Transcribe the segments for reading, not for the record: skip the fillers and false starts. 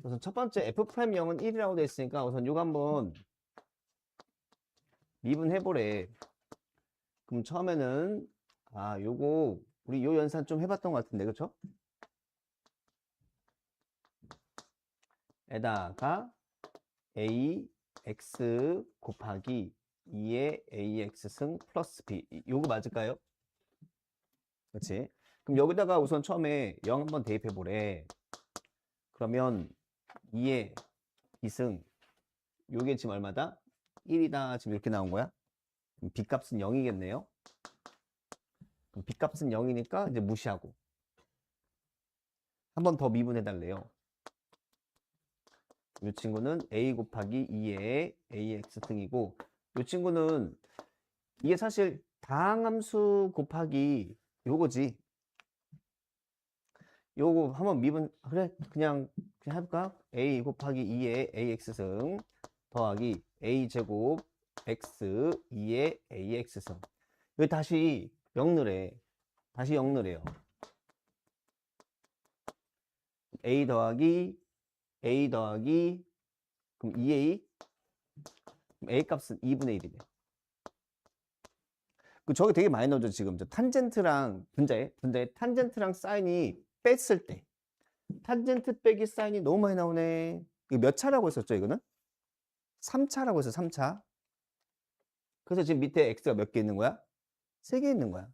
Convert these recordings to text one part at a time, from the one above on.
우선 첫 번째 F'0은 1이라고 되어 있으니까 우선 요거 한번 미분해보래. 그럼 처음에는 요거 우리 요 연산 좀 해봤던 것 같은데, 그쵸? 에다가 ax 곱하기 2의 ax승 플러스 b, 요거 맞을까요? 그렇지? 그럼 여기다가 우선 처음에 0 한번 대입해 보래. 그러면 2의 b승, 요게 지금 얼마다? 1이다. 지금 이렇게 나온 거야? 그럼 b 값은 0이겠네요. 그럼 b 값은 0이니까 이제 무시하고 한 번 더 미분해 달래요. 이 친구는 a 곱하기 2의 ax승이고, 이 친구는 이게 사실 다항함수 곱하기 요거지. 요거 한번 미분, 그래 그냥 해볼까? a 곱하기 2의 ax승 더하기 a제곱 x 2의 ax승. 여기 다시 0을 다시 0을 해요. a 더하기 그럼 2a, 그럼 a 값은 2분의 1이네. 그 저게 되게 많이 나오죠. 지금 저 탄젠트랑 분자에 탄젠트랑 사인이 뺐을 때 탄젠트 빼기 사인이 너무 많이 나오네. 이거 몇 차라고 했었죠? 이거는 3차라고 했어. 3차. 그래서 지금 밑에 x가 몇 개 있는 거야? 3개 있는 거야.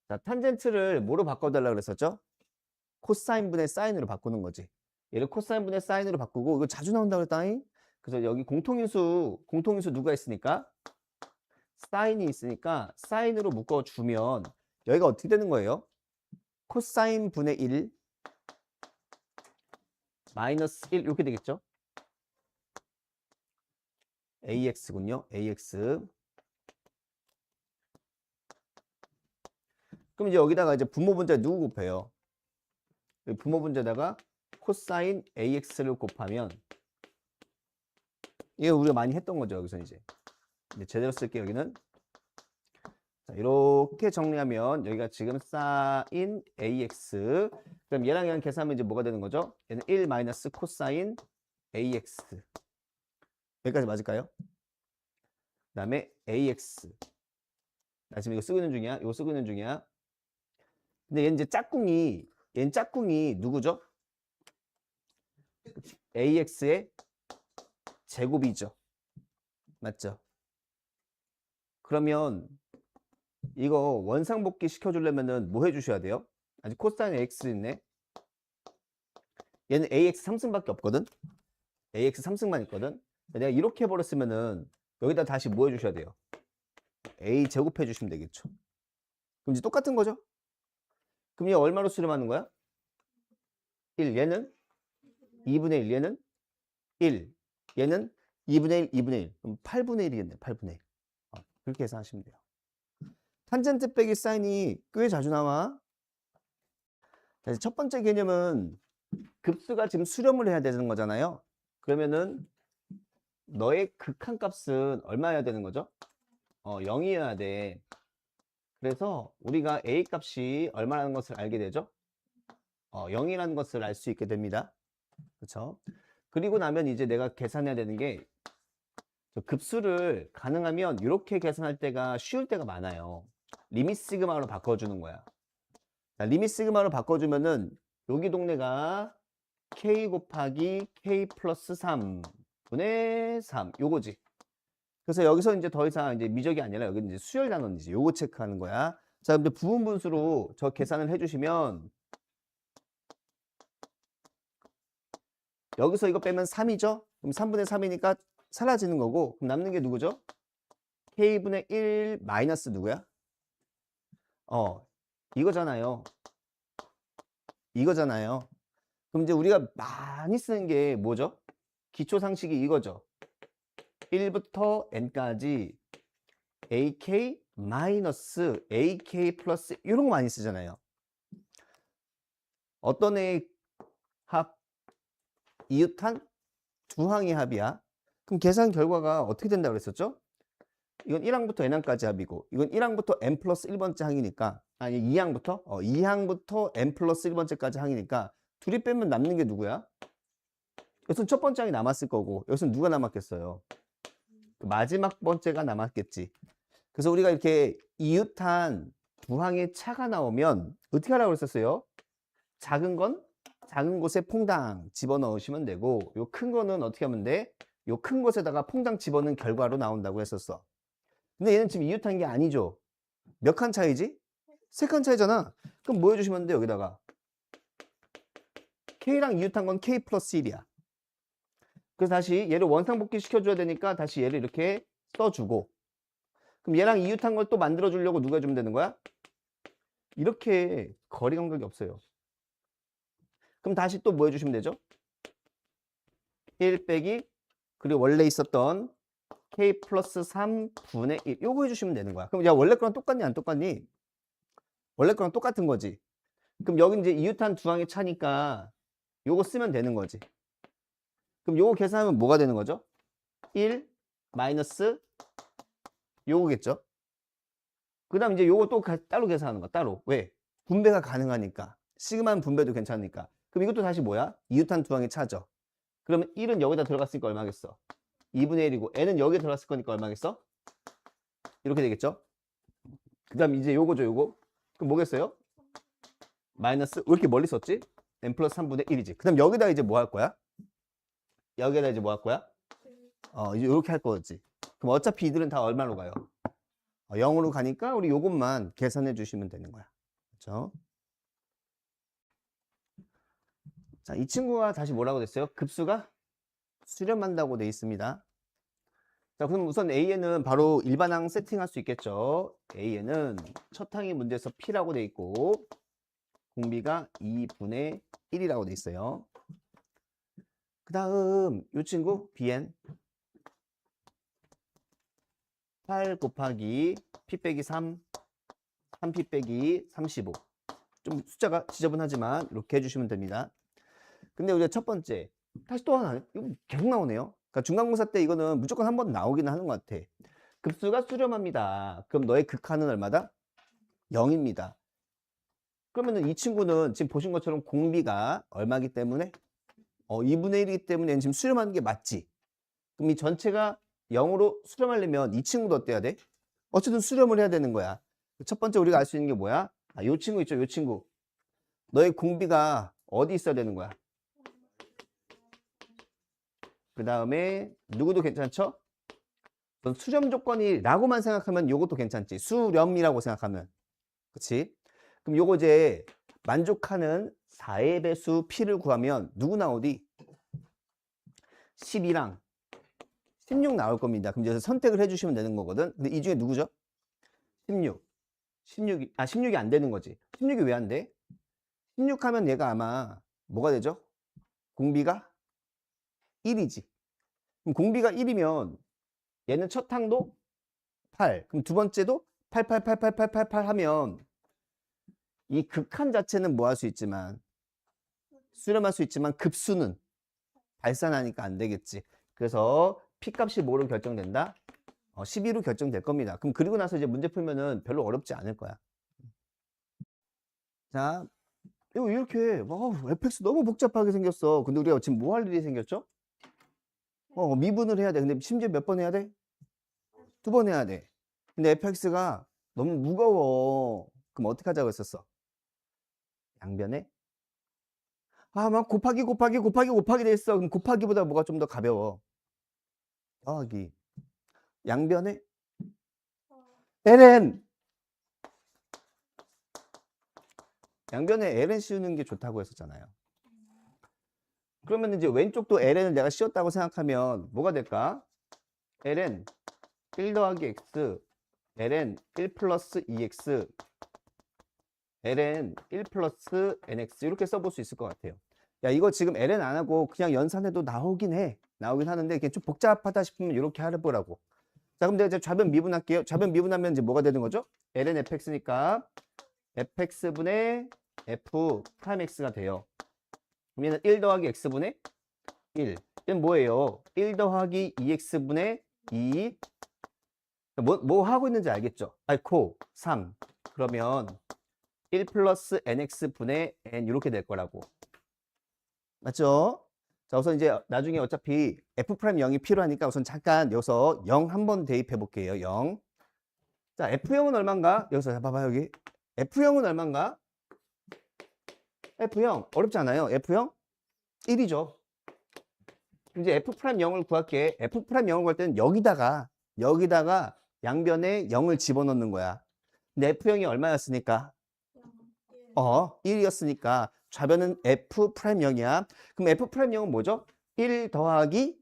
자, 탄젠트를 뭐로 바꿔달라고 그랬었죠? 코사인 분의 사인으로 바꾸는 거지. 얘를 코사인 분의 사인으로 바꾸고, 이거 자주 나온다고 그랬다잉. 그래서 여기 공통인수 누가 있으니까? 사인이 있으니까 사인으로 묶어주면 여기가 어떻게 되는 거예요? 코사인 분의 1 마이너스 1 이렇게 되겠죠? AX군요. AX. 그럼 이제 여기다가 이제 부모 분자 누구 곱해요? 부모 분자에다가 코사인 AX를 곱하면, 이게 우리가 많이 했던 거죠. 여기서 이제 제대로 쓸게요. 여기는 자, 이렇게 정리하면 여기가 지금 사인 AX, 그럼 얘랑 계산하면 이제 뭐가 되는 거죠? 얘는 1 마이너스 코사인 AX. 여기까지 맞을까요? 그 다음에 AX. 나 지금 이거 쓰고 있는 중이야. 이거 쓰고 있는 중이야. 근데 얘는 이제 얘는 짝꿍이 누구죠? AX의 제곱이죠. 맞죠? 그러면 이거 원상복귀 시켜주려면은 뭐 해주셔야 돼요? 아직 코사인 X 있네. 얘는 AX 3승밖에 없거든? AX 3승만 있거든? 내가 이렇게 해버렸으면은 여기다 다시 뭐 해주셔야 돼요? A 제곱 해주시면 되겠죠. 그럼 이제 똑같은 거죠? 그럼 얘 얼마로 수렴하는 거야? 1. 얘는 2분의 1. 얘는 1. 얘는 2분의 1, 2분의 1. 그럼 8분의 1이겠네. 8분의 1. 그렇게 계산하시면 돼요. 탄젠트 빼기 사인이 꽤 자주 나와. 자, 첫 번째 개념은 급수가 지금 수렴을 해야 되는 거잖아요. 그러면은 너의 극한값은 얼마여야 되는 거죠? 0이어야 돼. 그래서 우리가 A 값이 얼마라는 것을 알게 되죠? 0이라는 것을 알 수 있게 됩니다. 그렇죠? 그리고 나면 이제 내가 계산해야 되는 게, 급수를 가능하면 이렇게 계산할 때가 쉬울 때가 많아요. 리밋 시그마로 바꿔주는 거야. 자, 리밋 시그마로 바꿔주면은 여기 동네가 k 곱하기 k 플러스 3분의 3 요거지. 그래서 여기서 이제 더 이상 이제 미적이 아니라 여기 이제 수열 단원이지. 요거 체크하는 거야. 자, 근데 부분 분수로 저 계산을 해주시면 여기서 이거 빼면 3이죠? 그럼 3분의 3이니까 사라지는 거고, 그럼 남는 게 누구죠? k분의 1 마이너스 누구야? 이거잖아요. 이거잖아요. 그럼 이제 우리가 많이 쓰는 게 뭐죠? 기초 상식이 이거죠. 1부터 n까지 ak 마이너스 ak 플러스 이런 거 많이 쓰잖아요. 어떤 애의 합? 이웃한 두 항의 합이야. 그럼 계산 결과가 어떻게 된다고 그랬었죠? 이건 1항부터 n항까지 합이고, 이건 1항부터 n 플러스 1번째 항이니까, 아니 2항부터? 2항부터 n 플러스 1번째까지 항이니까 둘이 빼면 남는 게 누구야? 여기서는 첫 번째 항이 남았을 거고 여기서는 누가 남았겠어요? 그 마지막 번째가 남았겠지. 그래서 우리가 이렇게 이웃한 두 항의 차가 나오면 어떻게 하라고 그랬었어요? 작은 건 작은 곳에 퐁당 집어넣으시면 되고 요 큰 거는 어떻게 하면 돼? 요 큰 곳에다가 퐁당 집어넣은 결과로 나온다고 했었어. 근데 얘는 지금 이웃한 게 아니죠. 몇 칸 차이지? 3칸 차이잖아. 그럼 뭐 해주시면 돼? 여기다가 K랑 이웃한 건 K 플러스 1이야. 그래서 다시 얘를 원상복귀 시켜줘야 되니까 다시 얘를 이렇게 써주고 그럼 얘랑 이웃한 걸 또 만들어주려고 누가 해주면 되는 거야? 이렇게 거리 간격이 없어요. 그럼 다시 또 뭐 해주시면 되죠? 1 빼기 그리고 원래 있었던 K 플러스 3분의 1 요거 해주시면 되는 거야. 그럼 야 원래 거랑 똑같니 안 똑같니? 원래 거랑 똑같은 거지. 그럼 여기 이제 이웃한 두 항의 차니까 요거 쓰면 되는 거지. 그럼 요거 계산하면 뭐가 되는 거죠? 1 마이너스 요거겠죠? 그 다음 이제 요거 또 따로 계산하는 거 따로. 왜? 분배가 가능하니까. 시그마는 분배도 괜찮으니까. 그럼 이것도 다시 뭐야? 이웃한 두 항의 차죠. 그러면 1은 여기다 들어갔으니까 얼마겠어? 2분의 1이고 n은 여기에 들어갔을 거니까 얼마겠어? 이렇게 되겠죠? 그 다음 이제 요거죠 요거. 그럼 뭐겠어요? 마이너스 왜 이렇게 멀리 썼지? n 플러스 3분의 1이지. 그 다음 여기다 이제 뭐 할 거야? 여기다 이제 뭐 할 거야? 이제 이렇게 할 거지. 그럼 어차피 이들은 다 얼마로 가요? 0으로 가니까 우리 요것만 계산해 주시면 되는 거야. 그렇죠? 자, 이 친구가 다시 뭐라고 됐어요? 급수가 수렴한다고 돼 있습니다. 자, 그럼 우선 A에는 바로 일반항 세팅할 수 있겠죠. A에는 첫 항이 문제에서 P라고 돼 있고 공비가 2분의 1이라고 돼 있어요. 그 다음 이 친구 Bn 8 곱하기 P 빼기 3 3P 빼기 35 좀 숫자가 지저분하지만 이렇게 해주시면 됩니다. 근데 우리가 첫 번째 다시 또 하나 이거 계속 나오네요. 그러니까 중간고사 때 이거는 무조건 한 번 나오기는 하는 것 같아. 급수가 수렴합니다. 그럼 너의 극한은 얼마다? 0입니다. 그러면은 이 친구는 지금 보신 것처럼 공비가 얼마기 때문에 2분의 1이기 때문에 지금 수렴하는 게 맞지. 그럼 이 전체가 0으로 수렴하려면 이 친구도 어때야 돼? 어쨌든 수렴을 해야 되는 거야. 첫 번째 우리가 알 수 있는 게 뭐야? 요 친구 있죠, 요 친구. 너의 공비가 어디 있어야 되는 거야? 그 다음에 누구도 괜찮죠? 수렴 조건이라고만 생각하면 요것도 괜찮지. 수렴이라고 생각하면. 그치? 그럼 요거 이제 만족하는 4의 배수 P를 구하면 누구 나오디? 12랑 16 나올 겁니다. 그럼 이제 선택을 해주시면 되는 거거든. 근데 이 중에 누구죠? 16. 16이 안 되는 거지. 16이 왜 안 돼? 16 하면 얘가 아마 뭐가 되죠? 공비가 1이지. 그럼 공비가 1이면 얘는 첫 항도 8. 그럼 두 번째도 8, 8, 8, 8, 8, 8, 8 하면 이 극한 자체는 뭐 할 수 있지만 수렴할 수 있지만 급수는 발산하니까 안 되겠지. 그래서 P값이 뭐로 결정된다? 12로 결정될 겁니다. 그럼 그리고 나서 이제 문제 풀면은 별로 어렵지 않을 거야. 자, 이거 이렇게 fx 너무 복잡하게 생겼어. 근데 우리가 지금 뭐 할 일이 생겼죠? 미분을 해야 돼. 근데 심지어 몇 번 해야 돼? 2번 해야 돼. 근데 fx가 너무 무거워. 그럼 어떻게 하자고 했었어? 양변에 막 곱하기 돼 있어. 그럼 곱하기보다 뭐가 좀 더 가벼워? 더하기. 양변에 ln. 양변에 ln 씌우는 게 좋다고 했었잖아요. 그러면 이제 왼쪽도 ln을 내가 씌웠다고 생각하면 뭐가 될까? ln 1 더하기 x, ln 1 플러스 2x, ln 1 플러스 nx 이렇게 써볼 수 있을 것 같아요. 야, 이거 지금 ln 안 하고 그냥 연산해도 나오긴 하는데 이게 좀 복잡하다 싶으면 이렇게 해보라고. 자, 그럼 내가 이제 좌변 미분할게요. 좌변 미분하면 이제 뭐가 되는 거죠? ln fx니까 fx분의 f 타임 x가 돼요. 그럼 얘는 1 더하기 x분의 1. 얘는 뭐예요? 1 더하기 2x분의 2. 뭐 하고 있는지 알겠죠? 코 3. 그러면 1 플러스 nx분의 n 이렇게 될 거라고. 맞죠? 자, 우선 이제 나중에 어차피 F'0이 필요하니까 우선 잠깐 여기서 0 한번 대입해 볼게요. 0. 자, F0은 얼마인가? 여기서 봐봐, 여기. F0은 얼마인가? F0. 어렵지 않아요. F0? 1이죠. 이제 F'0을 구할게. F'0을 구할 때는 여기다가 양변에 0을 집어넣는 거야. 근데 F0이 얼마였으니까? 1이었으니까 좌변은 F'0이야. 그럼 F'0은 뭐죠? 1 더하기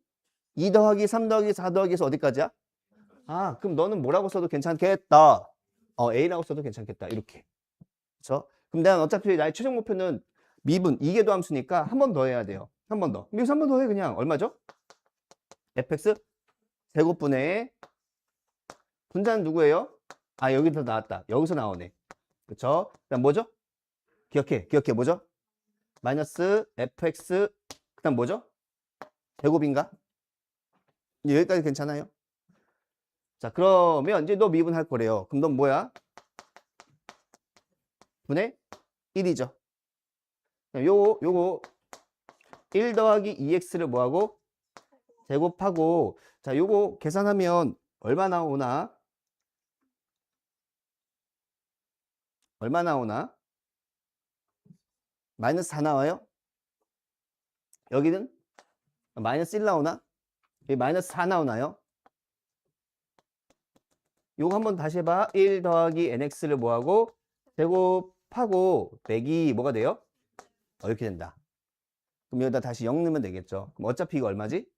2 더하기 3 더하기 4 더하기에서 어디까지야? 아, 그럼 너는 뭐라고 써도 괜찮겠다. A라고 써도 괜찮겠다. 이렇게. 그렇죠? 그럼 내가 어차피 나의 최종 목표는 미분, 이계도 함수니까 한 번 더 해야 돼요. 한 번 더. 여기서 한 번 더 해, 그냥. 얼마죠? fx 제곱분의 분자는 누구예요? 아, 여기서 나왔다. 여기서 나오네. 그쵸? 그다음 뭐죠? 기억해. 뭐죠? 마이너스 fx, 그다음 뭐죠? 제곱인가? 여기까지 괜찮아요? 자, 그러면 이제 너 미분할 거래요. 그럼 넌 뭐야? 분의 1이죠. 요거 1 더하기 2x를 뭐하고? 제곱하고, 자, 요거 계산하면 얼마 나오나? 얼마 나오나? 마이너스 4 나와요? 여기는 마이너스 1 나오나? 여기 마이너스 4 나오나요? 요거 한번 다시 해봐. 1 더하기 nx를 뭐하고? 제곱하고 빼기 뭐가 돼요? 이렇게 된다. 그럼 여기다 다시 0 넣으면 되겠죠. 그럼 어차피 이거 얼마지?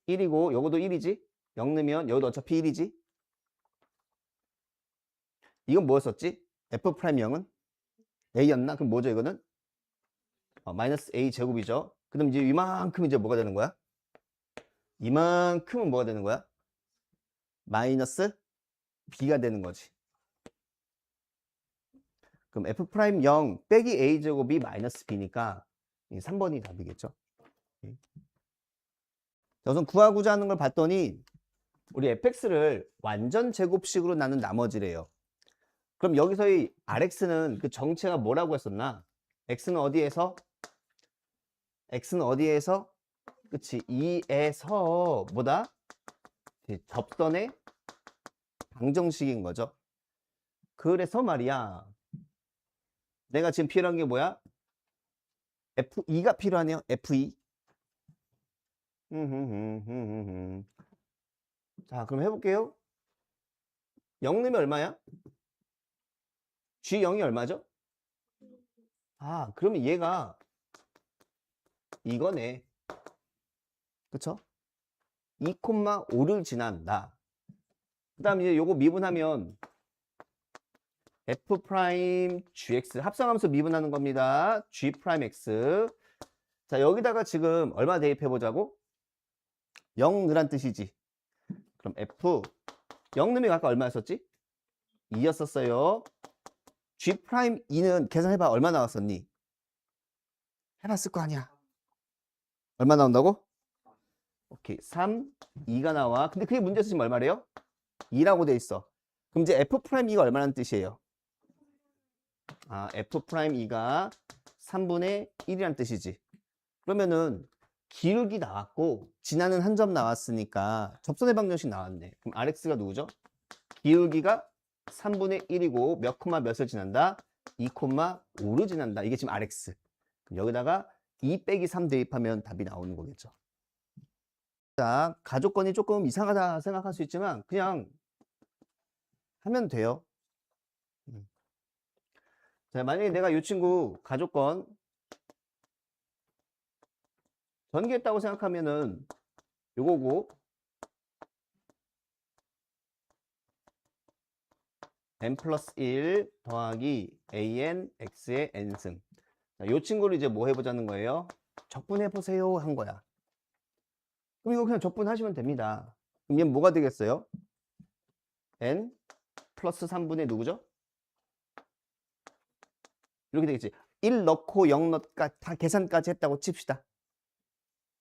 1이고 요거도 1이지? 0 넣으면 여기도 어차피 1이지? 이건 뭐였었지? F'0은? A였나? 그럼 뭐죠 이거는? 마이너스 A 제곱이죠. 그럼 이제 이만큼 이제 뭐가 되는 거야? 이만큼은 뭐가 되는 거야? 마이너스 B가 되는 거지. 그럼 F'0 빼기 A 제곱이 마이너스 B니까 3번이 답이겠죠. 자, 우선 구하고자 하는 걸 봤더니 우리 fx를 완전 제곱식으로 나눈 나머지래요. 그럼 여기서의 rx는 그 정체가 뭐라고 했었나? x는 어디에서? 그치, 2에서 뭐다? 접선의 방정식인 거죠. 그래서 말이야, 내가 지금 필요한 게 뭐야? F2가 필요하네요. F2. 자, 그럼 해볼게요. 0 넣으면 얼마야? G0이 얼마죠? 아, 그러면 얘가 이거네. 그쵸? 2,5를 지난다. 그 다음 이제 요거 미분하면 F'(gx) 합성함수 미분하는 겁니다. G'x. 자, 여기다가 지금 얼마 대입해 보자고? 0 넣으란 뜻이지. 그럼 F 0 넣으면 아까 얼마였었지? 2였었어요. G'2는 계산해봐. 얼마 나왔었니? 해봤을 거 아니야. 얼마 나온다고? 오케이. 3, 2가 나와. 근데 그게 문제에서 지금 얼마래요? 2라고 돼 있어. 그럼 이제 F'2가 얼마라는 뜻이에요? 아, F'2가 3분의 1이란 뜻이지. 그러면은 기울기 나왔고 지나는 한 점 나왔으니까 접선의 방정식 나왔네. 그럼 Rx가 누구죠? 기울기가 3분의 1이고 몇 콤마 몇을 지난다? 2,5를 지난다. 이게 지금 Rx. 그럼 여기다가 2 빼기 3 대입하면 답이 나오는 거겠죠. 자, 가족권이 조금 이상하다 생각할 수 있지만 그냥 하면 돼요. 자, 만약에 내가 이 친구 가족권 전개했다고 생각하면은 요거고 n 플러스 1 더하기 an x의 n승. 자, 요 친구를 이제 뭐 해보자는 거예요? 적분해보세요 한 거야. 그럼 이거 그냥 적분하시면 됩니다. 그럼 얘는 뭐가 되겠어요? n 플러스 3분의 누구죠? 이렇게 되겠지. 1 넣고 0 넣까 다 계산까지 했다고 칩시다.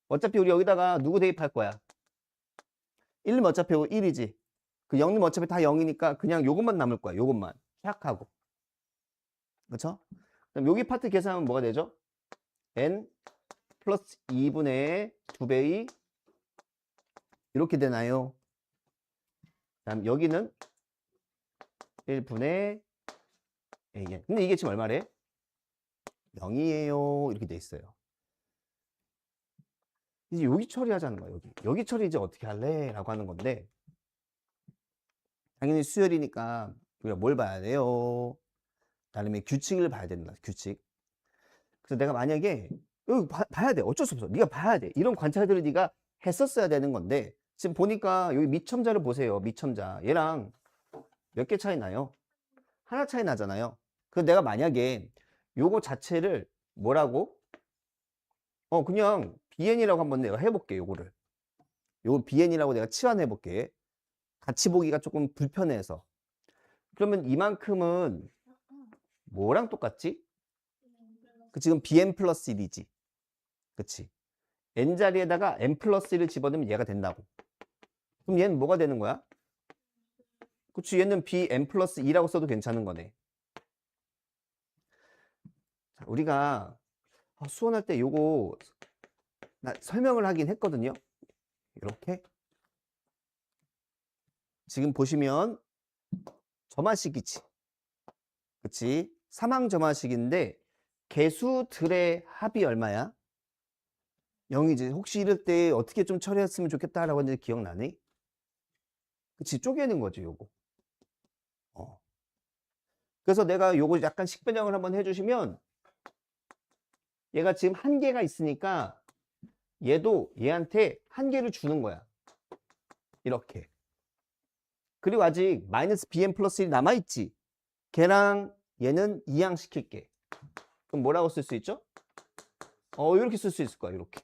어차피 우리 여기다가 누구 대입할 거야? 1 넣으면 어차피 1이지. 그 0 넣으면 어차피 다 0이니까 그냥 요것만 남을 거야. 요것만. 샥 하고. 그쵸? 그럼 여기 파트 계산하면 뭐가 되죠? n 플러스 2분의 2배의 이렇게 되나요? 다음 여기는 1분의 an. 근데 이게 지금 얼마래? 0이에요. 이렇게 돼 있어요. 이제 여기 처리하자는 거야. 여기 처리 이제 어떻게 할래? 라고 하는 건데, 당연히 수열이니까 우리가 뭘 봐야 돼요? 나름의 규칙을 봐야 된다. 규칙. 그래서 내가 만약에 여기 봐야 돼. 어쩔 수 없어. 네가 봐야 돼. 이런 관찰들을 네가 했었어야 되는 건데, 지금 보니까 여기 미첨자를 보세요. 미첨자. 얘랑 몇 개 차이 나요? 하나 차이 나잖아요. 그래서 내가 만약에 요거 자체를 뭐라고? 그냥 BN이라고 한번 내가 해볼게. 요거를. 요거 BN이라고 내가 치환해볼게. 같이 보기가 조금 불편해서. 그러면 이만큼은 뭐랑 똑같지? 그 지금 bn 플러스 1이지. 그치? n 자리에다가 n 플러스 1을 집어넣으면 얘가 된다고. 그럼 얘는 뭐가 되는 거야? 그치? 얘는 bn 플러스 2라고 써도 괜찮은 거네. 자, 우리가 수원할 때 요거 설명을 하긴 했거든요. 이렇게. 지금 보시면 점화식이지. 그치? 사망 점화식인데 개수들의 합이 얼마야? 0이지. 혹시 이럴 때 어떻게 좀 처리했으면 좋겠다라고 했는데 기억나니? 그치? 쪼개는 거지, 요거. 그래서 내가 요거 약간 식변형을 한번 해주시면 얘가 지금 한 개가 있으니까 얘도 얘한테 한 개를 주는 거야. 이렇게. 그리고 아직 마이너스 bn 플러스 1이 남아있지. 걔랑 얘는 이항시킬게. 그럼 뭐라고 쓸 수 있죠? 이렇게 쓸 수 있을 거야. 이렇게.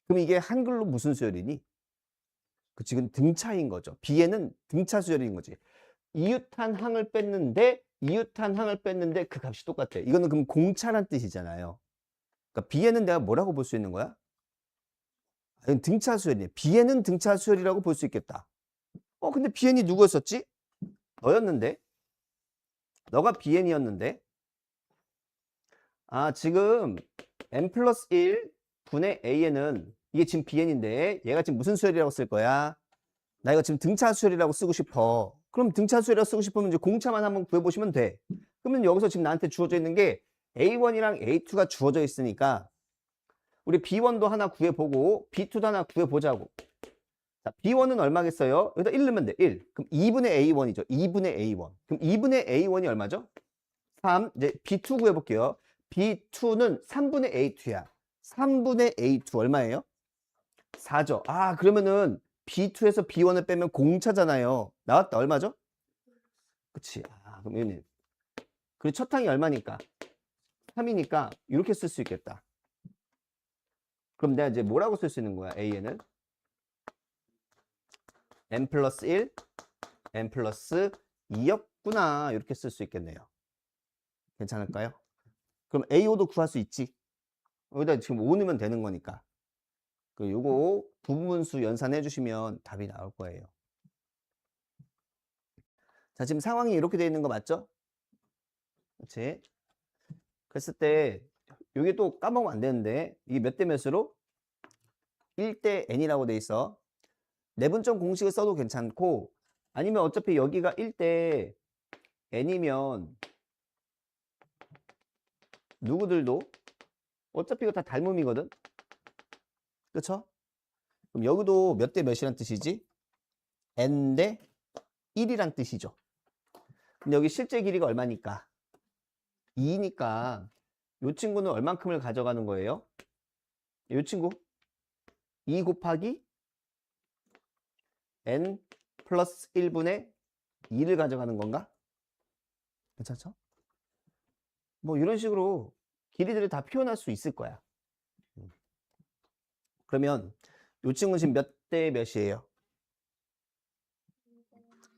그럼 이게 한글로 무슨 수열이니? 그 지금 등차인 거죠. bn은 등차 수열인 거지. 이웃한 항을 뺐는데 그 값이 똑같아. 이거는 그럼 공차란 뜻이잖아요. 그러니까 bn은 내가 뭐라고 볼 수 있는 거야? 이건 등차 수열이네. bn은 등차 수열이라고 볼 수 있겠다. 근데 bn이 누구였었지? 너였는데? 너가 bn이었는데? 지금 n 플러스 1 분의 an은 이게 지금 bn인데 얘가 지금 무슨 수열이라고 쓸 거야? 나 이거 지금 등차 수열이라고 쓰고 싶어. 그럼 등차 수열이라고 쓰고 싶으면 이제 공차만 한번 구해보시면 돼. 그러면 여기서 지금 나한테 주어져 있는 게 A1이랑 A2가 주어져 있으니까 우리 B1도 하나 구해보고 B2도 하나 구해보자고. 자, B1은 얼마겠어요? 여기다 1 넣으면 돼. 1. 그럼 2분의 A1이죠. 2분의 A1. 그럼 2분의 A1이 얼마죠? 3. 이제 B2 구해볼게요. B2는 3분의 A2야. 3분의 A2 얼마예요? 4죠. 그러면은 B2에서 B1을 빼면 공차잖아요. 나왔다. 얼마죠? 그치. 그럼 얘는. 그리고 첫 항이 얼마니까? 3이니까 이렇게 쓸 수 있겠다. 그럼 내가 이제 뭐라고 쓸 수 있는 거야? A에는 n 플러스 1, n 플러스 2였구나. 이렇게 쓸 수 있겠네요. 괜찮을까요? 그럼 A5도 구할 수 있지. 여기다 지금 5 넣으면 되는 거니까. 요거 부분수 연산해 주시면 답이 나올 거예요. 자, 지금 상황이 이렇게 되어 있는 거 맞죠? 그렇지? 그랬을 때 여기 또 까먹으면 안 되는데 이게 몇 대 몇으로? 1대 n이라고 돼 있어. 내분점 공식을 써도 괜찮고 아니면 어차피 여기가 1대 n이면 누구들도 어차피 이거 다 닮음이거든. 그쵸? 그럼 여기도 몇 대 몇이란 뜻이지? n 대 1이란 뜻이죠. 근데 여기 실제 길이가 얼마니까? 2니까 이 친구는 얼만큼을 가져가는 거예요? 이 친구 2 곱하기 n 플러스 1분의 2를 가져가는 건가? 괜찮죠? 뭐 이런 식으로 길이들을 다 표현할 수 있을 거야. 그러면 이 친구는 지금 몇 대 몇이에요?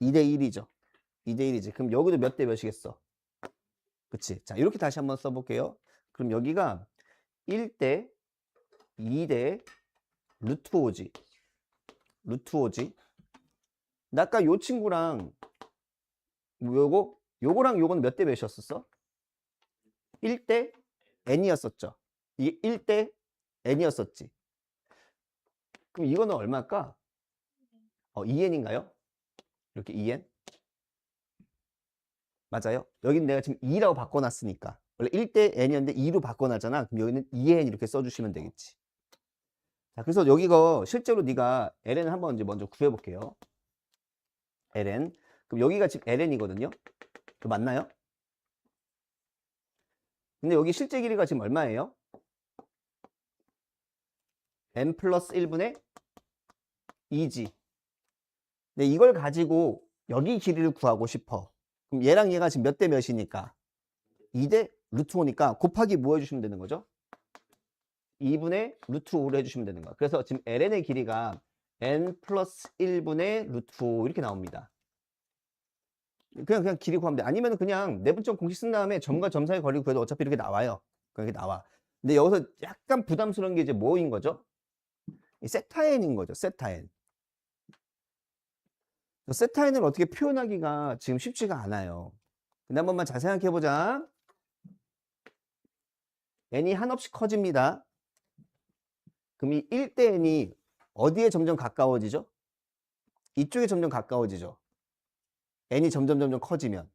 2대 1이죠. 2대 1이지. 그럼 여기도 몇 대 몇이겠어? 그치? 자, 이렇게 다시 한번 써볼게요. 그럼 여기가 1대 2대 루트 5지. 루트 5지. 나 아까 요 친구랑 요거랑 요거는 몇 대 몇이었었어? 1대 n이었었죠. 이게 1대 n이었었지. 그럼 이거는 얼마일까? 2n인가요? 이렇게 2n? 맞아요? 여기는 내가 지금 2라고 바꿔놨으니까. 원래 1대 n이었는데 2로 바꿔놨잖아. 그럼 여기는 2n 이렇게 써주시면 되겠지. 자, 그래서 여기 거 실제로 네가 ln 한번 이제 먼저 구해볼게요. ln. 그럼 여기가 지금 ln이거든요. 맞나요? 근데 여기 실제 길이가 지금 얼마예요? n 플러스 1분의 2g. 근데 이걸 가지고 여기 길이를 구하고 싶어. 그럼 얘랑 얘가 지금 몇 대 몇이니까? 2대 루트 5니까 곱하기 뭐 해주시면 되는 거죠? 2분의 루트 5를 해주시면 되는 거야. 그래서 지금 ln의 길이가 n 플러스 1분의 루트 5 이렇게 나옵니다. 그냥 길이 구하면 돼. 아니면 그냥 내분점 공식 쓴 다음에 점과 점 사이 거리 구해도 어차피 이렇게 나와요. 그렇게 나와. 근데 여기서 약간 부담스러운 게 이제 뭐인 거죠? 이 세타n인 거죠. 세타n. 세타n을 어떻게 표현하기가 지금 쉽지가 않아요. 근데 한 번만 잘 생각해 보자. n이 한없이 커집니다. 그럼 이 1대 n이 어디에 점점 가까워지죠? 이쪽에 점점 가까워지죠. n이 점점 커지면.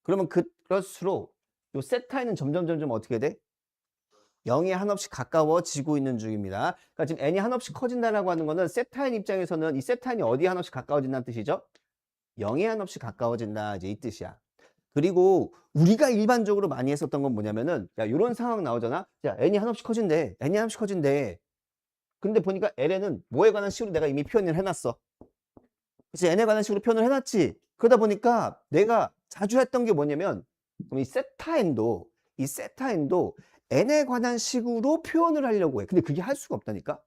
그러면 그럴수록 요 세타에는 점점 어떻게 돼? 0에 한없이 가까워지고 있는 중입니다. 그러니까 지금 n이 한없이 커진다라고 하는 거는 세타인 입장에서는 이 세타인이 어디에 한없이 가까워진다는 뜻이죠? 0에 한없이 가까워진다 이제 이 뜻이야. 그리고 우리가 일반적으로 많이 했었던 건 뭐냐면은 야 이런 상황 나오잖아. 야 n이 한없이 커진대. n이 한없이 커진대. 근데 보니까 ln은 뭐에 관한 식으로 내가 이미 표현을 해놨어. 그치? n에 관한 식으로 표현을 해놨지. 그러다 보니까 내가 자주 했던 게 뭐냐면 그럼 이 세타인도 n에 관한 식으로 표현을 하려고 해. 근데 그게 할 수가 없다니까.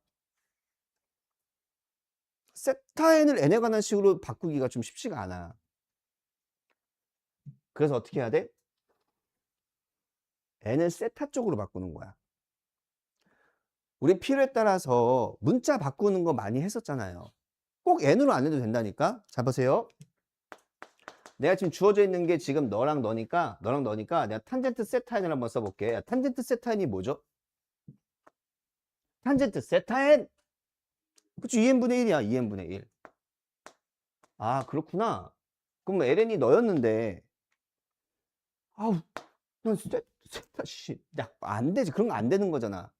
세타n을 n에 관한 식으로 바꾸기가 좀 쉽지가 않아. 그래서 어떻게 해야 돼? n을 세타 쪽으로 바꾸는 거야. 우리 필요에 따라서 문자 바꾸는 거 많이 했었잖아요. 꼭 n으로 안 해도 된다니까. 자 보세요. 내가 지금 주어져 있는 게 지금 너랑 너니까 내가 탄젠트 세타인을 한번 써볼게. 야, 탄젠트 세타인이 뭐죠? 탄젠트 세타인! 그치, 2n분의 1이야. 2n분의 1. 아, 그렇구나. 그럼 ln이 너였는데 아우, 난 세타 씨. 야, 안 되지. 그런 거 안 되는 거잖아.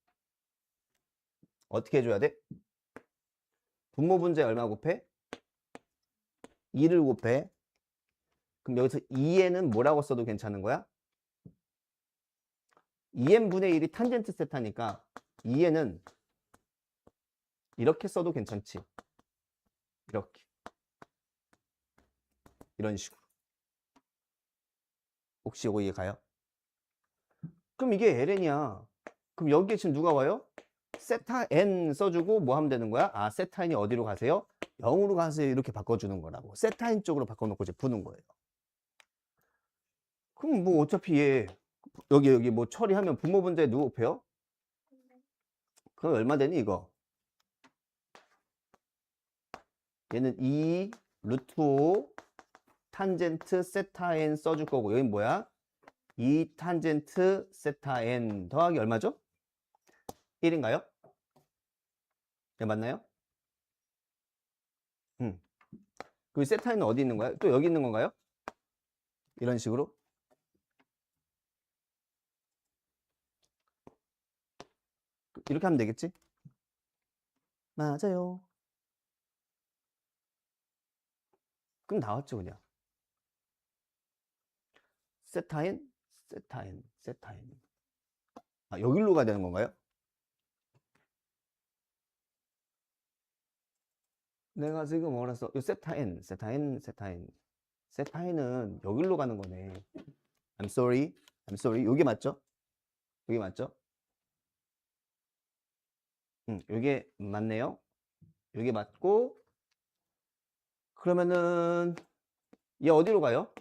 어떻게 해줘야 돼? 분모 분자에 얼마 곱해? 2를 곱해. 그럼 여기서 2n은 뭐라고 써도 괜찮은 거야? 2n분의 1이 탄젠트 세타니까 2n은 이렇게 써도 괜찮지. 이렇게. 이런 식으로. 혹시 이거 이해가요? 그럼 이게 ln이야. 그럼 여기에 지금 누가 와요? 세타 n 써주고 뭐 하면 되는 거야? 아, 세타인이 어디로 가세요? 0으로 가세요. 이렇게 바꿔주는 거라고. 세타인 쪽으로 바꿔놓고 이제 푸는 거예요. 그럼 뭐 어차피 얘 여기 뭐 처리하면 분모 분자에 누구 곱해요? 그럼 얼마 되니 이거? 얘는 2 루트 5 탄젠트 세타 n 써줄 거고 여긴 뭐야? 2 탄젠트 세타 n 더하기 얼마죠? 1인가요? 네, 맞나요? 그 세타 n은 어디 있는 거야? 또 여기 있는 건가요? 이런 식으로? 이렇게 하면 되겠지? 맞아요. 그럼 나왔죠 그냥. 세타인, 세타인. 아, 여기로 가야 되는 건가요? 내가 지금 뭐라 써? 이 세타인. 세타인은 여기로 가는 거네. I'm sorry. 여기 맞죠? 여기 맞죠? 여기 맞네요. 여기 맞고 그러면은 얘 어디로 가요?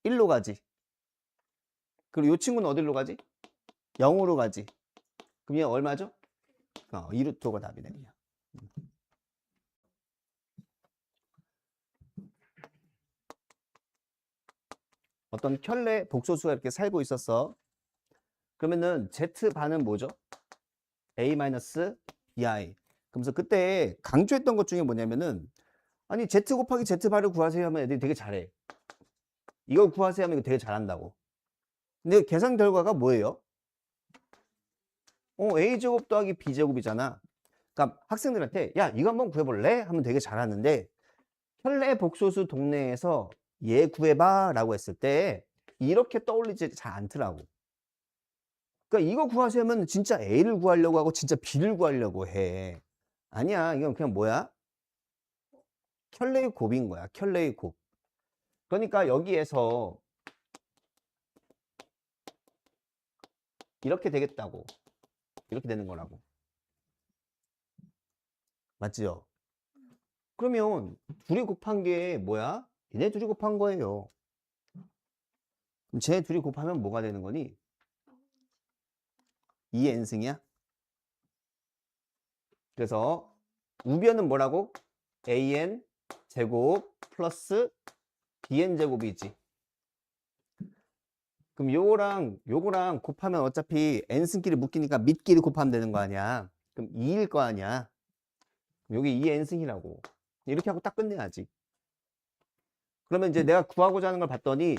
1로 가지. 그리고 이 친구는 어디로 가지? 0으로 가지. 그럼 얘 얼마죠? 2루트가 답이네 그냥. 어떤 켤레 복소수가 이렇게 살고 있었어. 그러면은 Z반은 뭐죠? A-BI. 그러면서 그때 강조했던 것 중에 뭐냐면은 아니 Z 곱하기 Z반을 구하세요 하면 애들이 되게 잘해. 이걸 구하세요 하면 이거 되게 잘한다고. 근데 계산 결과가 뭐예요? A제곱 더하기 B제곱이잖아. 그러니까 학생들한테 야 이거 한번 구해볼래? 하면 되게 잘하는데 켤레 복소수 동네에서 얘 구해봐 라고 했을 때 이렇게 떠올리지 잘 않더라고. 그러니까 이거 구하세요 하면 진짜 A를 구하려고 하고 진짜 B를 구하려고 해. 아니야 이건 그냥 뭐야? 켤레의 곱인 거야. 켤레의 곱. 그러니까 여기에서 이렇게 되겠다고. 이렇게 되는 거라고. 맞지요? 그러면 둘이 곱한 게 뭐야? 얘네 둘이 곱한 거예요. 그럼 쟤 둘이 곱하면 뭐가 되는 거니? 2n승이야? 그래서 우변은 뭐라고? an 제곱 플러스 bn 제곱이지. 그럼 요거랑 곱하면 어차피 n승끼리 묶이니까 밑끼리 곱하면 되는 거 아니야. 그럼 2일 거 아니야. 요게 2n승이라고. 이렇게 하고 딱 끝내야지. 그러면 이제 내가 구하고자 하는 걸 봤더니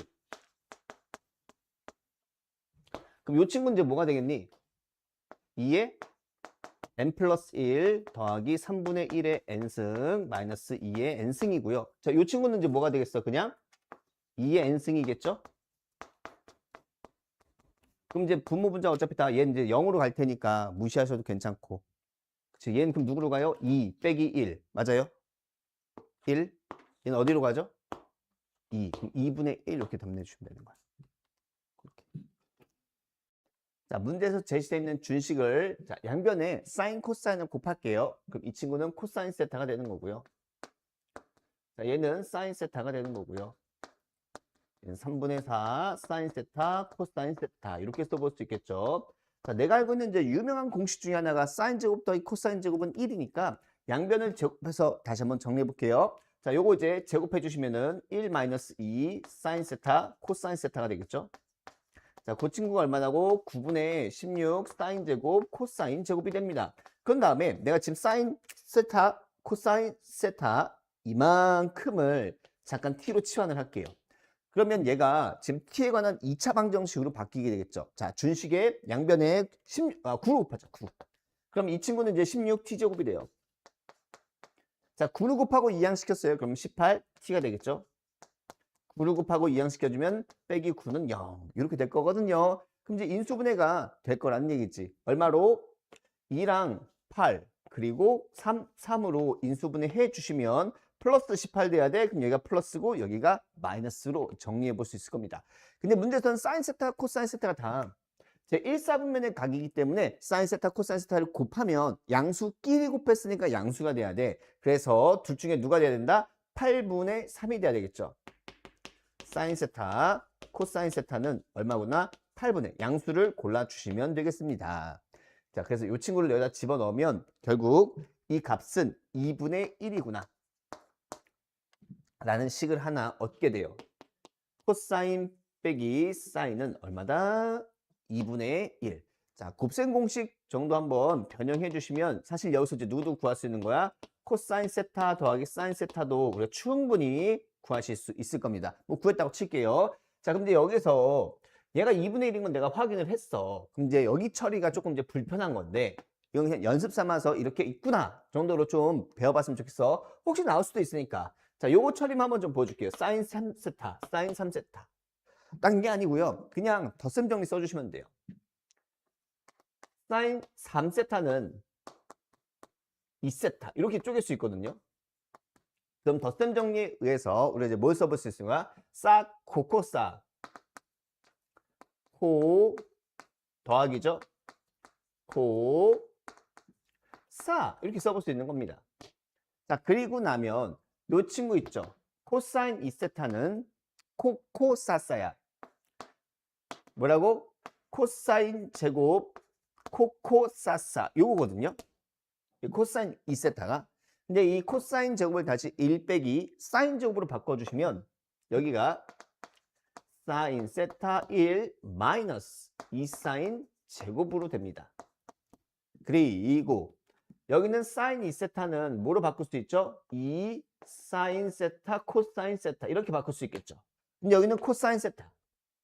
그럼 요 친구는 이제 뭐가 되겠니? 2에 n 플러스 1 더하기 3분의 1의 n승 마이너스 2의 n승이고요. 자, 요 친구는 이제 뭐가 되겠어? 그냥 2의 n승이겠죠? 그럼 이제 분모 분자 어차피 다 얘는 이제 0으로 갈 테니까 무시하셔도 괜찮고. 그치? 얘는 그럼 누구로 가요? 2 빼기 1. 맞아요? 1. 얘는 어디로 가죠? 2. 그럼 2분의 1 이렇게 답내주시면 되는 거야. 그렇게. 자, 문제에서 제시되어 있는 준식을 자, 양변에 사인, 코사인을 곱할게요. 그럼 이 친구는 코사인 세타가 되는 거고요. 자, 얘는 사인 세타가 되는 거고요. 얘는 3분의 4 사인 세타, 코사인 세타 이렇게 써볼 수 있겠죠. 자, 내가 알고 있는 이제 유명한 공식 중에 하나가 사인 제곱 더하기 코사인 제곱은 1이니까 양변을 제곱해서 다시 한번 정리해 볼게요. 자, 요거 이제 제곱해 주시면은 1-2 사인 세타, 코사인 세타가 되겠죠. 자, 그 친구가 얼마나고 9분의 16 사인 제곱, 코사인 제곱이 됩니다. 그런 다음에 내가 지금 사인 세타, 코사인 세타 이만큼을 잠깐 t로 치환을 할게요. 그러면 얘가 지금 t에 관한 2차 방정식으로 바뀌게 되겠죠. 자, 준식의 양변에 9로 곱하자, 9. 그럼 이 친구는 이제 16t제곱이 돼요. 자, 9를 곱하고 이항시켰어요. 그럼 18t가 되겠죠. 9를 곱하고 이항시켜주면 빼기 9는 0 이렇게 될 거거든요. 그럼 이제 인수분해가 될 거라는 얘기지. 얼마로? 2랑 8 그리고 3으로 인수분해 해주시면 플러스 18 돼야 돼. 그럼 여기가 플러스고 여기가 마이너스로 정리해 볼 수 있을 겁니다. 근데 문제에서는 사인 세타, 코사인 세타가 다 제 1사분면의 각이기 때문에 사인 세타, 코사인 세타를 곱하면 양수끼리 곱했으니까 양수가 돼야 돼. 그래서 둘 중에 누가 돼야 된다? 8분의 3이 돼야 되겠죠. 사인 세타, 코사인 세타는 얼마구나? 8분의 양수를 골라주시면 되겠습니다. 자, 그래서 이 친구를 여기다 집어넣으면 결국 이 값은 2분의 1이구나 라는 식을 하나 얻게 돼요. 코사인 빼기 사인은 얼마다? 2분의 1. 자, 곱셈 공식 정도 한번 변형해 주시면 사실 여기서 이제 누구도 구할 수 있는 거야? 코사인 세타 더하기 사인 세타도 우리가 충분히 구하실 수 있을 겁니다. 뭐 구했다고 칠게요. 자, 그럼 이제 여기서 얘가 2분의 1인 건 내가 확인을 했어. 그럼 이제 여기 처리가 조금 이제 불편한 건데 이건 그냥 연습 삼아서 이렇게 있구나 정도로 좀 배워봤으면 좋겠어. 혹시 나올 수도 있으니까. 자, 요거 처리만 한번 좀 보여줄게요. 사인 3세타, 사인 3세타. 딴 게 아니고요. 그냥 덧셈 정리 써주시면 돼요. 사인 3세타는 2세타 이렇게 쪼갤 수 있거든요. 그럼 덧셈 정리에 의해서 우리가 이제 뭘 써볼 수 있을까? 싹, 코코사, 코 더하기죠. 코, 사 이렇게 써볼 수 있는 겁니다. 자, 그리고 나면 요 친구 있죠. 코사인 2세타는 코코사사야. 뭐라고? 코사인 제곱 코코사사 요거거든요. 이 코사인 2세타가. 근데 이 코사인 제곱을 다시 1 빼기 사인 제곱으로 바꿔주시면 여기가 사인 세타 1 마이너스 2 사인 제곱으로 됩니다. 그리고 여기는 사인 2세타는 뭐로 바꿀 수 있죠? 2 사인 세타 코사인 세타 이렇게 바꿀 수 있겠죠. 근데 여기는 코사인 세타,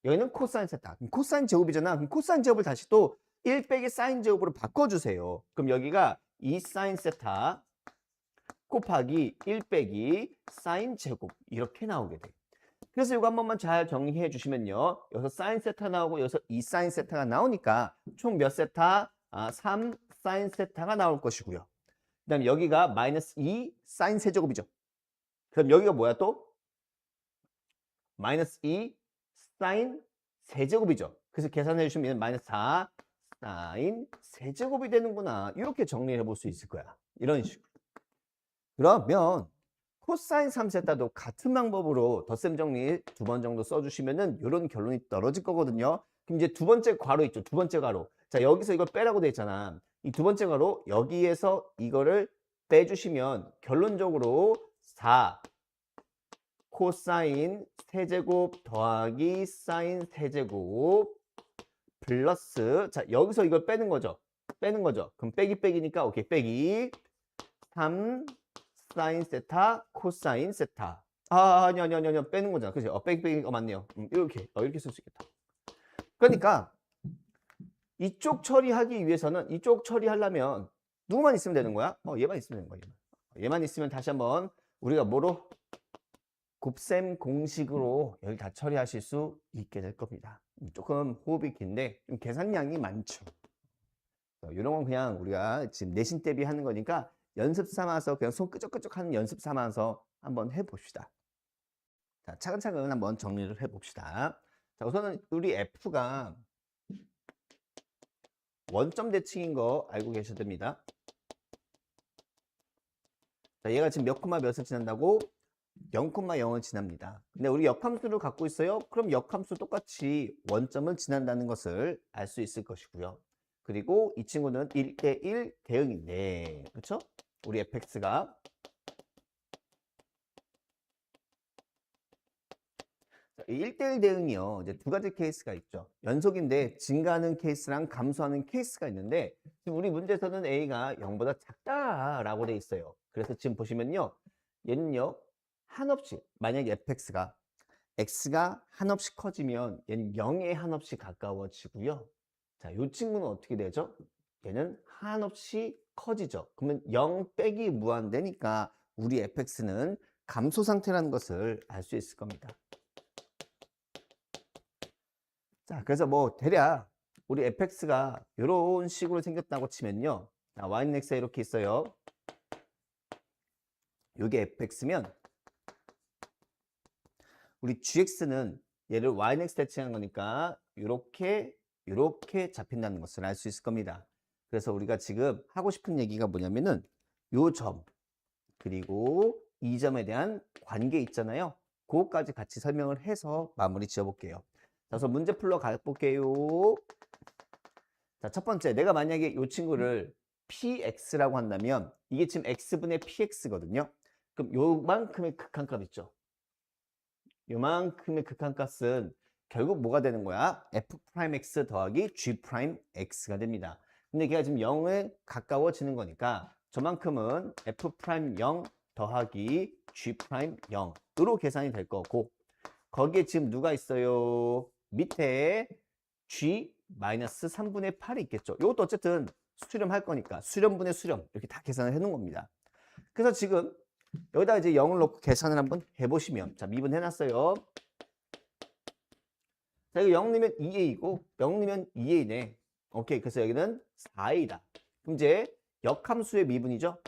여기는 코사인 세타. 그럼 코사인 제곱이잖아. 그럼 코사인 제곱을 다시 또 1 빼기 사인 제곱으로 바꿔주세요. 그럼 여기가 2 사인 세타 곱하기 1 빼기 사인 제곱 이렇게 나오게 돼요. 그래서 이거 한 번만 잘 정리해 주시면요. 여기서 사인 세타 나오고 여기서 2 사인 세타가 나오니까 총 몇 세타? 3 사인 세타가 나올 것이고요. 그 다음에 여기가 마이너스 2 사인 세제곱이죠. 그럼 여기가 뭐야 또? 마이너스 2 사인 세제곱이죠. 그래서 계산해 주시면 마이너스 4 사인 세제곱이 되는구나. 이렇게 정리를 해볼 수 있을 거야. 이런 식으로. 그러면 코사인 3세타도 같은 방법으로 덧셈 정리 2번 정도 써주시면은 이런 결론이 떨어질 거거든요. 그럼 이제 두 번째 괄호 있죠. 두 번째 괄호. 자, 여기서 이걸 빼라고 돼 있잖아. 이 두 번째 괄호 여기에서 이거를 빼주시면 결론적으로 4 코사인 세제곱 더하기 사인 세제곱 플러스 자 여기서 이걸 빼는 거죠. 빼는 거죠. 그럼 빼기 빼기니까 오케이 빼기 3 사인 세타 코사인 세타 아니요 빼는 거잖아. 그치? 빼기 빼기 맞네요. 이렇게 쓸 수 있겠다. 그러니까 이쪽 처리하기 위해서는 이쪽 처리하려면 누구만 있으면 되는 거야? 얘만 있으면 되는 거야. 얘만 있으면 다시 한번 우리가 뭐로? 곱셈 공식으로 여기 다 처리하실 수 있게 될 겁니다. 조금 호흡이 긴데 좀 계산량이 많죠. 이런 건 그냥 우리가 지금 내신 대비 하는 거니까 연습 삼아서 그냥 손 끄적끄적 하는 연습 삼아서 한번 해봅시다. 자, 차근차근 한번 정리를 해봅시다. 자, 우선은 우리 F가 원점 대칭인 거 알고 계셔야 됩니다. 자, 얘가 지금 몇 콤마 몇을 지난다고? 0,0을 지납니다. 근데 우리 역함수를 갖고 있어요. 그럼 역함수 똑같이 원점을 지난다는 것을 알 수 있을 것이고요. 그리고 이 친구는 1대1 대응인데, 그렇죠? 우리 fx가 이 1대1 대응이요. 이제 두 가지 케이스가 있죠. 연속인데 증가하는 케이스랑 감소하는 케이스가 있는데 지금 우리 문제에서는 a가 0보다 작다라고 돼 있어요. 그래서 지금 보시면요. 얘는요. 한없이 만약에 fx가 x가 한없이 커지면 얘는 0에 한없이 가까워지고요. 자, 이 친구는 어떻게 되죠? 얘는 한없이 커지죠. 그러면 0 빼기 무한대니까 우리 fx는 감소 상태라는 것을 알 수 있을 겁니다. 자, 그래서 뭐 대략 우리 fx가 이런 식으로 생겼다고 치면요. 자, y는 x에 이렇게 있어요. 이게 fx면 우리 gx는 얘를 y는 x 대칭한 거니까 이렇게 잡힌다는 것을 알 수 있을 겁니다. 그래서 우리가 지금 하고 싶은 얘기가 뭐냐면은 요 점 그리고 이 점에 대한 관계 있잖아요. 그거까지 같이 설명을 해서 마무리 지어 볼게요. 그래서 문제 풀러 가볼게요. 자, 첫 번째 내가 만약에 이 친구를 px라고 한다면 이게 지금 x분의 px거든요. 그럼 요만큼의 극한값 있죠. 요만큼의 극한값은 결국 뭐가 되는 거야? f'x 더하기 g'x가 됩니다. 근데 걔가 지금 0에 가까워지는 거니까 저만큼은 f'0 더하기 g'0으로 계산이 될 거고 거기에 지금 누가 있어요? 밑에 g-3분의 8이 있겠죠. 이것도 어쨌든 수렴할 거니까 수렴분의 수렴 이렇게 다 계산을 해 놓은 겁니다. 그래서 지금 여기다 이제 0을 넣고 계산을 한번 해보시면 자 미분 해놨어요. 자 이거 0 넣으면 2a이고 0 넣으면 2a네. 오케이. 그래서 여기는 4a다. 그럼 이제 역함수의 미분이죠.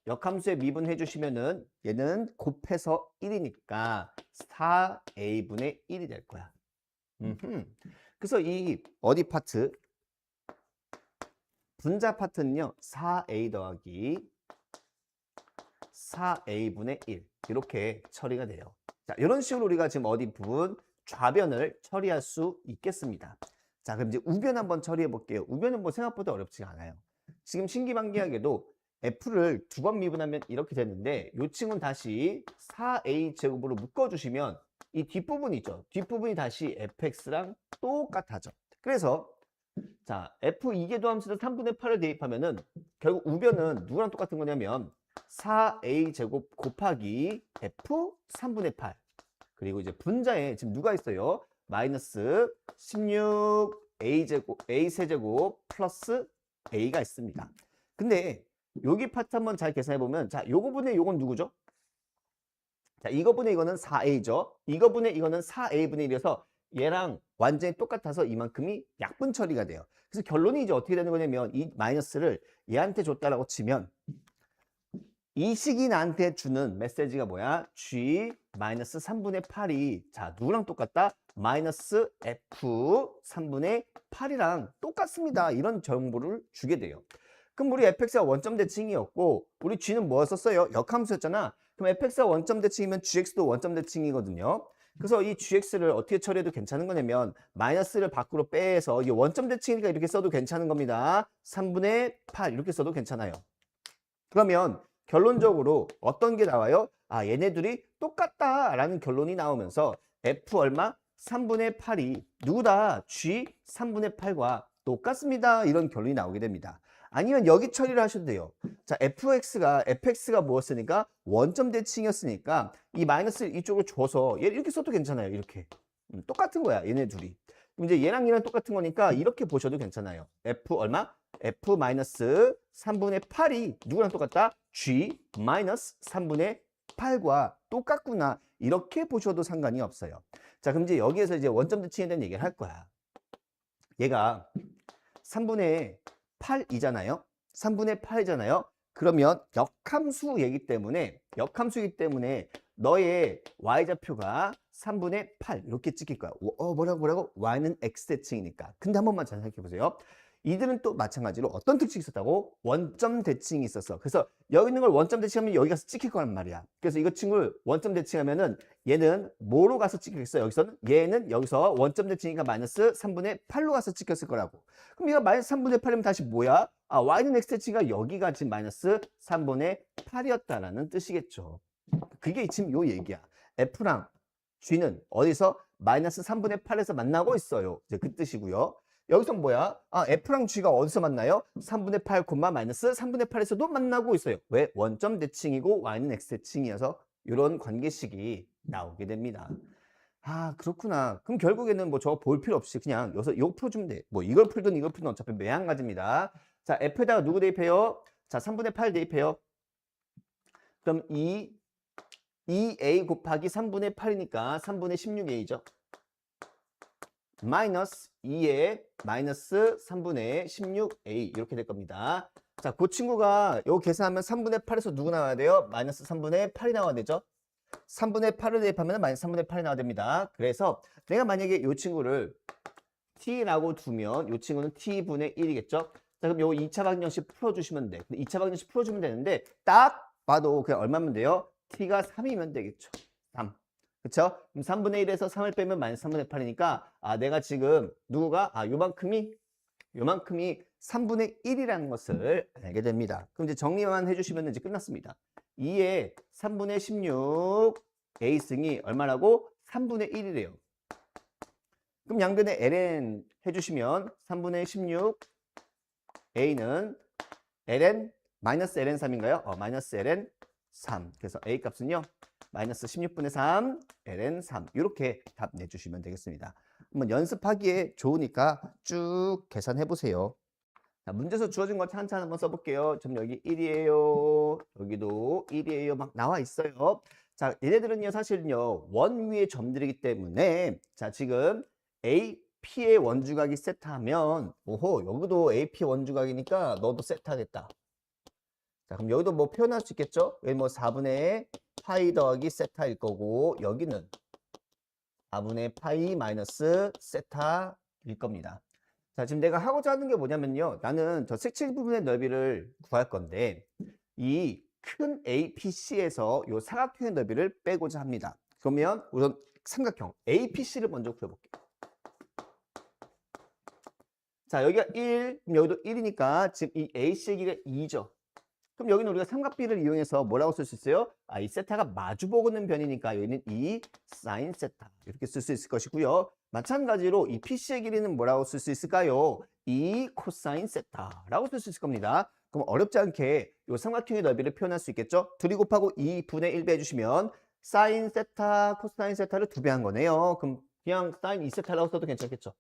역함수의 미분 해주시면은 얘는 곱해서 1이니까 4a분의 1이 될 거야. 그래서 이 어디 파트? 분자 파트는요. 4a 더하기 4a분의 1 이렇게 처리가 돼요. 자, 이런 식으로 우리가 지금 어디 부분 좌변을 처리할 수 있겠습니다. 자, 그럼 이제 우변 한번 처리해 볼게요. 우변은 뭐 생각보다 어렵지가 않아요. 지금 신기반기하게도 f를 두 번 미분하면 이렇게 되는데 이 친구는 다시 4a 제곱으로 묶어주시면 이 뒷부분이 있죠. 뒷부분이 다시 fx랑 똑같아져. 그래서 자, f 이계도함수를 3분의 8을 대입하면은 결국 우변은 누구랑 똑같은 거냐면 4a 제곱 곱하기 f 3분의 8. 그리고 이제 분자에 지금 누가 있어요? 마이너스 16a 제곱 a 세제곱 플러스 a가 있습니다. 근데 여기 파트 한번 잘 계산해 보면 자, 요거 분의 요건 누구죠? 자, 이거 분의 이거는 4a죠. 이거 분의 이거는 4a분의 1이어서 얘랑 완전히 똑같아서 이만큼이 약분 처리가 돼요. 그래서 결론이 이제 어떻게 되는 거냐면 이 마이너스를 얘한테 줬다라고 치면 이 식이 나한테 주는 메시지가 뭐야? g 마이너스 3분의 8이 자 누구랑 똑같다? 마이너스 f 3분의 8이랑 똑같습니다. 이런 정보를 주게 돼요. 그럼 우리 fx가 원점 대칭이었고 우리 g는 뭐였었어요? 역함수였잖아. 그럼 fx가 원점 대칭이면 gx도 원점 대칭이거든요. 그래서 이 gx를 어떻게 처리해도 괜찮은 거냐면 마이너스를 밖으로 빼서 이 원점 대칭이니까 이렇게 써도 괜찮은 겁니다. 3분의 8 이렇게 써도 괜찮아요. 그러면 결론적으로 어떤 게 나와요? 아, 얘네들이 똑같다라는 결론이 나오면서 f 얼마? 3분의 8이 누구다? g 3분의 8과 똑같습니다. 이런 결론이 나오게 됩니다. 아니면 여기 처리를 하셔도 돼요. 자, fx가 뭐였으니까? 원점 대칭이었으니까 이 마이너스 이쪽을 줘서 얘 이렇게 써도 괜찮아요. 이렇게. 똑같은 거야. 얘네 둘이. 그럼 이제 얘랑 얘랑 똑같은 거니까 이렇게 보셔도 괜찮아요. f 얼마? f 마이너스 3분의 8이 누구랑 똑같다? g 마이너스 3분의 8과 똑같구나. 이렇게 보셔도 상관이 없어요. 자, 그럼 이제 여기에서 이제 원점 대칭에 대한 얘기를 할 거야. 얘가 3분의 8이잖아요. 3분의 8이잖아요. 그러면 역함수이기 때문에 너의 y좌표가 3분의 8 이렇게 찍힐 거야. 뭐라고? y는 x대칭이니까. 근데 한 번만 잘 생각해 보세요. 이들은 또 마찬가지로 어떤 특징이 있었다고? 원점 대칭이 있었어. 그래서 여기 있는 걸 원점 대칭하면 여기 가서 찍힐 거란 말이야. 그래서 이거 친구를 원점 대칭하면은 얘는 뭐로 가서 찍히겠어? 여기서는 얘는 여기서 원점 대칭이니까 마이너스 3분의 8로 가서 찍혔을 거라고. 그럼 얘가 마이너스 3분의 8이면 다시 뭐야? 아, y는 x 대칭이가 여기가 지금 마이너스 3분의 8이었다라는 뜻이겠죠. 그게 지금 요 얘기야. f랑 g는 어디서 마이너스 3분의 8에서 만나고 있어요. 이제 그 뜻이고요. 여기서 뭐야? 아, f랑 g가 어디서 만나요? 3분의 8, 마이너스 3분의 8에서도 만나고 있어요. 왜? 원점 대칭이고 y는 x 대칭이어서 이런 관계식이 나오게 됩니다. 아, 그렇구나. 그럼 결국에는 뭐 저거 볼 필요 없이 그냥 여기서 이거 풀어주면 돼. 뭐 이걸 풀든 이걸 풀든 어차피 매한가지입니다. 자, f에다가 누구 대입해요? 자, 3분의 8 대입해요. 그럼 2a 곱하기 3분의 8이니까 3분의 16a죠. 마이너스 2에 마이너스 3분의 16a 이렇게 될 겁니다. 자, 그 친구가 요 계산하면 3분의 8에서 누구 나와야 돼요? 마이너스 3분의 8이 나와야 되죠. 3분의 8을 대입하면 마이너스 3분의 8이 나와야 됩니다. 그래서 내가 만약에 요 친구를 t라고 두면 요 친구는 t분의 1이겠죠. 자, 그럼 요 2차 방정식 풀어주시면 돼. 2차 방정식 풀어주면 되는데 딱 봐도 그냥 얼마면 돼요? t가 3이면 되겠죠. 3. 그쵸? 그럼 3분의 1에서 3을 빼면 마이너스 3분의 8이니까 아, 내가 지금 누구가 요만큼이 3분의 1이라는 것을 알게 됩니다. 그럼 이제 정리만 해주시면 이제 끝났습니다. 2에 3분의 16 a승이 얼마라고? 3분의 1이래요. 그럼 양변에 ln 해주시면 3분의 16 a는 ln 마이너스 ln 3인가요? 마이너스 ln 3. 그래서 a 값은요. 마이너스 16분의 3 ln 3 이렇게 답 내주시면 되겠습니다. 한번 연습하기에 좋으니까 쭉 계산해 보세요. 자, 문제에서 주어진 거 찬찬 한번 써볼게요. 좀 여기 1이에요. 여기도 1이에요. 막 나와 있어요. 자, 얘네들은요 사실은요 원 위의 점들이기 때문에 자 지금 AP의 원주각이 세타하면 오호 여기도 AP 원주각이니까 너도 세타하겠다. 자, 그럼 여기도 뭐 표현할 수 있겠죠? 여기 뭐 4분의 파이 더하기 세타일 거고 여기는 4분의 파이 마이너스 세타일 겁니다. 자, 지금 내가 하고자 하는 게 뭐냐면요. 나는 저 색칠 부분의 넓이를 구할 건데 이 큰 APC에서 이 사각형의 넓이를 빼고자 합니다. 그러면 우선 삼각형 APC를 먼저 그려볼게요. 자, 여기가 1, 그럼 여기도 1이니까 지금 이 AC의 길이가 2죠. 그럼 여기는 우리가 삼각비를 이용해서 뭐라고 쓸 수 있어요? 이 세타가 마주보고 있는 변이니까 여기는 이 사인 세타 이렇게 쓸 수 있을 것이고요. 마찬가지로 이 PC의 길이는 뭐라고 쓸 수 있을까요? 이 코사인 세타라고 쓸 수 있을 겁니다. 그럼 어렵지 않게 이 삼각형의 넓이를 표현할 수 있겠죠? 2 곱하고 2분의 1배 해주시면 사인 세타, 코사인 세타를 2배 한 거네요. 그럼 그냥 사인 2세타라고 써도 괜찮겠죠?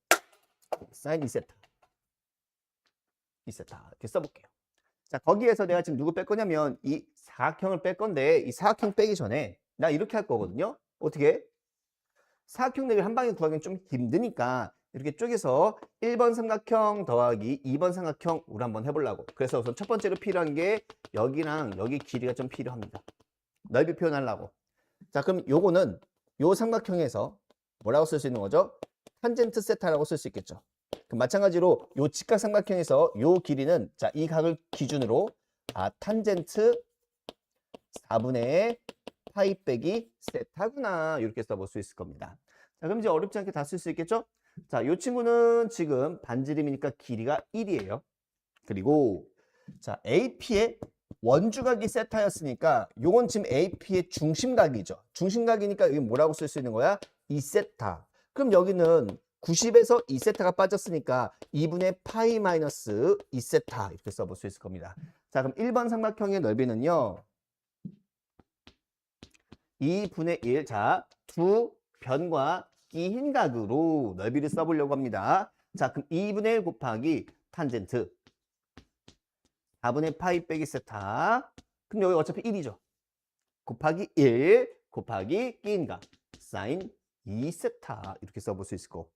사인 2세타. 2세타 이렇게 써볼게요. 자, 거기에서 내가 지금 누구 뺄 거냐면 이 사각형을 뺄 건데 이 사각형 빼기 전에 나 이렇게 할 거거든요. 어떻게? 사각형 넓이 한 방에 구하기는 좀 힘드니까 이렇게 쪼개서 1번 삼각형 더하기 2번 삼각형으로 한번 해보려고. 그래서 우선 첫 번째로 필요한 게 여기랑 여기 길이가 좀 필요합니다. 넓이 표현하려고. 자, 그럼 요거는 요 삼각형에서 뭐라고 쓸 수 있는 거죠? 탄젠트 세타라고 쓸 수 있겠죠. 그럼 마찬가지로 요 직각 삼각형에서 요 길이는 자, 이 각을 기준으로 탄젠트 4분의 파이 빼기 세타구나 이렇게 써볼 수 있을 겁니다. 자, 그럼 이제 어렵지 않게 다 쓸 수 있겠죠? 자, 요 친구는 지금 반지름이니까 길이가 1이에요. 그리고 자, AP의 원주각이 세타였으니까 요건 지금 AP의 중심각이죠. 중심각이니까 여기 뭐라고 쓸 수 있는 거야? 2세타. 그럼 여기는 90에서 2세타가 빠졌으니까 2분의 파이 마이너스 2세타 이렇게 써볼 수 있을 겁니다. 자, 그럼 1번 삼각형의 넓이는요. 2분의 1. 자, 두 변과 끼인 각으로 넓이를 써보려고 합니다. 자, 그럼 2분의 1 곱하기 탄젠트 4분의 파이 빼기 세타. 그럼 여기 어차피 1이죠. 곱하기 1 곱하기 끼인 각 사인 2세타 이렇게 써볼 수 있을 거고.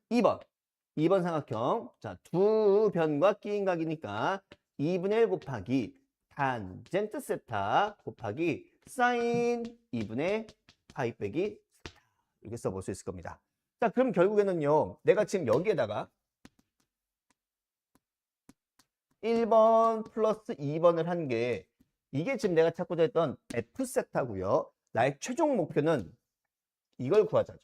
2번 삼각형. 자, 두 변과 끼인 각이니까 2분의 1 곱하기 탄젠트 세타 곱하기 사인 2분의 파이 빼기 세타 이렇게 써볼 수 있을 겁니다. 자, 그럼 결국에는요. 내가 지금 여기에다가 1번 플러스 2번을 한 게 이게 지금 내가 찾고자 했던 F세타고요. 나의 최종 목표는 이걸 구하자죠.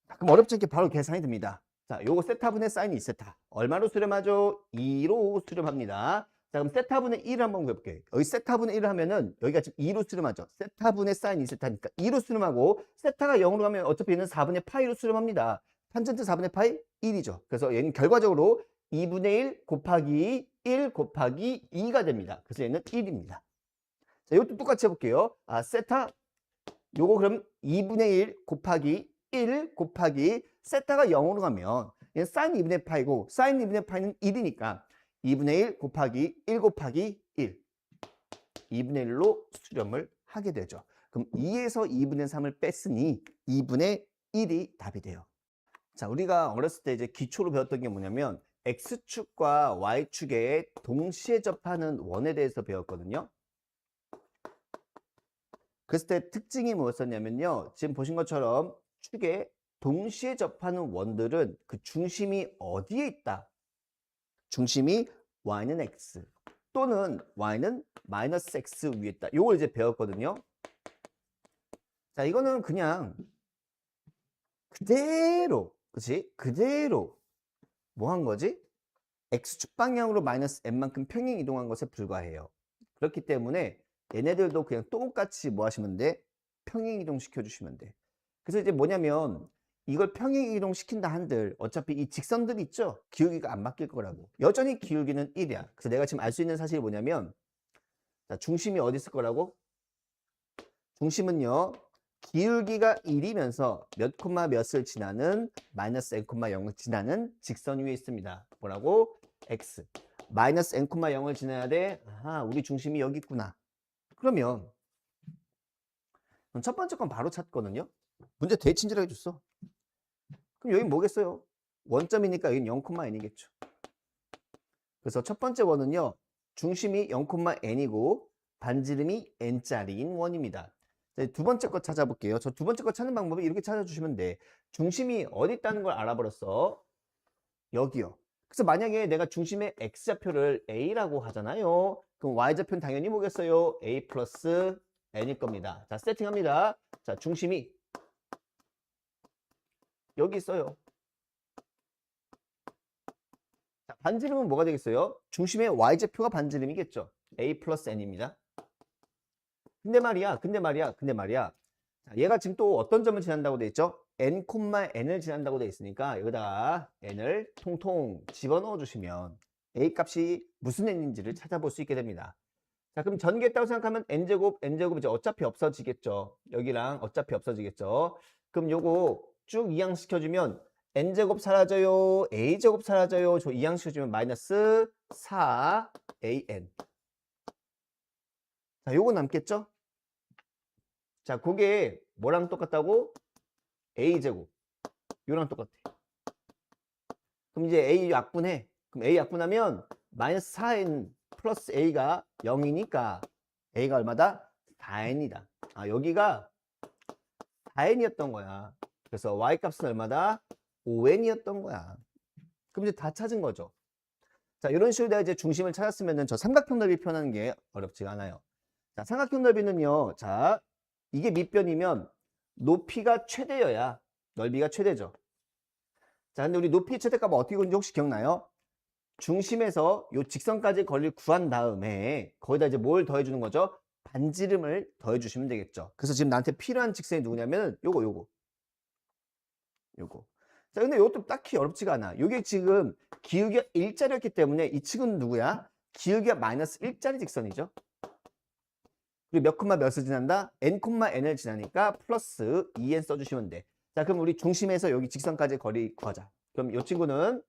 그럼 어렵지 않게 바로 계산이 됩니다. 자, 요거 세타분의 사인 2세타. 얼마로 수렴하죠? 2로 수렴합니다. 자, 그럼 세타분의 1을 한번 구해볼게요. 여기 세타분의 1을 하면은 여기가 지금 2로 수렴하죠. 세타분의 사인 2세타니까 2로 수렴하고 세타가 0으로 가면 어차피 얘는 4분의 파이로 수렴합니다. 탄젠트 4분의 파이 1이죠. 그래서 얘는 결과적으로 2분의 1 곱하기 1 곱하기 2가 됩니다. 그래서 얘는 1입니다. 자, 이것도 똑같이 해볼게요. 세타 요거 그럼 2분의 1 곱하기 1 곱하기 세타가 0으로 가면 얘는 사인 2분의 파이고 사인 2분의 파이는 1이니까 2분의 1 곱하기 1 곱하기 1 2분의 1로 수렴을 하게 되죠. 그럼 2에서 2분의 3을 뺐으니 2분의 1이 답이 돼요. 자, 우리가 어렸을 때 이제 기초로 배웠던 게 뭐냐면 X축과 Y축에 동시에 접하는 원에 대해서 배웠거든요. 그랬을 때 특징이 뭐였었냐면요. 지금 보신 것처럼 축에 동시에 접하는 원들은 그 중심이 어디에 있다? 중심이 Y는 X 또는 Y는 마이너스 X 위에 있다. 요걸 이제 배웠거든요. 자, 이거는 그냥 그대로, 그치? 그대로 뭐 한 거지? X축 방향으로 마이너스 M만큼 평행 이동한 것에 불과해요. 그렇기 때문에 얘네들도 그냥 똑같이 뭐 하시면 돼? 평행 이동 시켜주시면 돼. 그래서 이제 뭐냐면 이걸 평행 이동 시킨다 한들 어차피 이 직선들 있죠? 기울기가 안 바뀔 거라고. 여전히 기울기는 1이야. 그래서 내가 지금 알 수 있는 사실이 뭐냐면 자, 중심이 어디 있을 거라고? 중심은요. 기울기가 1이면서 몇 콤마 몇을 지나는 마이너스 n 콤마 0을 지나는 직선 위에 있습니다. 뭐라고? x. 마이너스 n 콤마 0을 지나야 돼. 아하, 우리 중심이 여기 있구나. 그러면 첫 번째 건 바로 찾거든요. 문제 되게 친절하게 줬어. 그럼 여긴 뭐겠어요? 원점이니까 여긴 0,n이겠죠. 그래서 첫 번째 원은요. 중심이 0,n이고 반지름이 n짜리인 원입니다. 두 번째 거 찾아볼게요. 저 두 번째 거 찾는 방법이 이렇게 찾아주시면 돼. 중심이 어디 있다는 걸 알아버렸어. 여기요. 그래서 만약에 내가 중심의 x좌표를 a라고 하잖아요. 그럼 y좌표는 당연히 뭐겠어요? a 플러스 n일 겁니다. 자, 세팅합니다. 자, 중심이 여기 있어요. 자, 반지름은 뭐가 되겠어요? 중심의 y좌표가 반지름이겠죠. a 플러스 n입니다. 근데 말이야. 자, 얘가 지금 또 어떤 점을 지난다고 돼 있죠? n, n을 지난다고 돼 있으니까 여기다가 n을 통통 집어넣어 주시면 a 값이 무슨 n인지를 찾아볼 수 있게 됩니다. 자, 그럼 전개했다고 생각하면 n제곱 이제 어차피 없어지겠죠. 여기랑 어차피 없어지겠죠. 그럼 요거 쭉 이항시켜주면 n제곱 사라져요. a제곱 사라져요. 저 이항시켜주면 마이너스 4an. 자, 요거 남겠죠? 자, 그게 뭐랑 똑같다고? a제곱. 요랑 똑같아. 그럼 이제 a 약분해. 그럼 a 약분하면 마이너스 4n 플러스 a가 0이니까 a가 얼마다? 4n이다. 아, 여기가 4n이었던 거야. 그래서 y 값은 얼마다? 5n이었던 거야. 그럼 이제 다 찾은 거죠. 자, 이런 식으로 내가 이제 중심을 찾았으면은 저 삼각형 넓이 표현하는 게 어렵지가 않아요. 자, 삼각형 넓이는요. 자, 이게 밑변이면 높이가 최대여야 넓이가 최대죠. 자, 근데 우리 높이 최대값 어떻게 구는지 혹시 기억나요? 중심에서 요 직선까지 거리를 구한 다음에 거기다 이제 뭘 더해주는 거죠? 반지름을 더해주시면 되겠죠. 그래서 지금 나한테 필요한 직선이 누구냐면 요거. 자, 근데 이것도 딱히 어렵지가 않아. 요게 지금 기울기가 일자리였기 때문에 이 측은 누구야? 기울기가 마이너스 1짜리 직선이죠. 그리고 몇 콤마 몇을 지난다? n, n을 지나니까 플러스 2n 써주시면 돼. 자, 그럼 우리 중심에서 여기 직선까지 거리 구하자. 그럼 이 친구는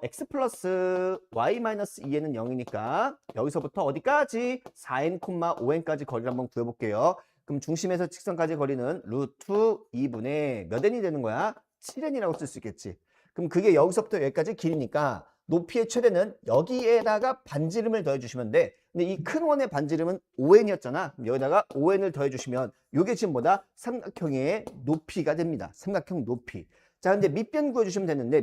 x 플러스 y 마이너스 2n은 0이니까 여기서부터 어디까지? 4n, 5n까지 거리를 한번 구해볼게요. 그럼 중심에서 직선까지 거리는 루트 2분의 몇 n이 되는 거야? 7n이라고 쓸 수 있겠지. 그럼 그게 여기서부터 여기까지 길이니까 높이의 최대는 여기에다가 반지름을 더해주시면 돼. 근데 이 큰 원의 반지름은 5n이었잖아. 그럼 여기다가 5n을 더해주시면 이게 지금 뭐다? 삼각형의 높이가 됩니다. 삼각형 높이. 자, 근데 밑변 구해주시면 되는데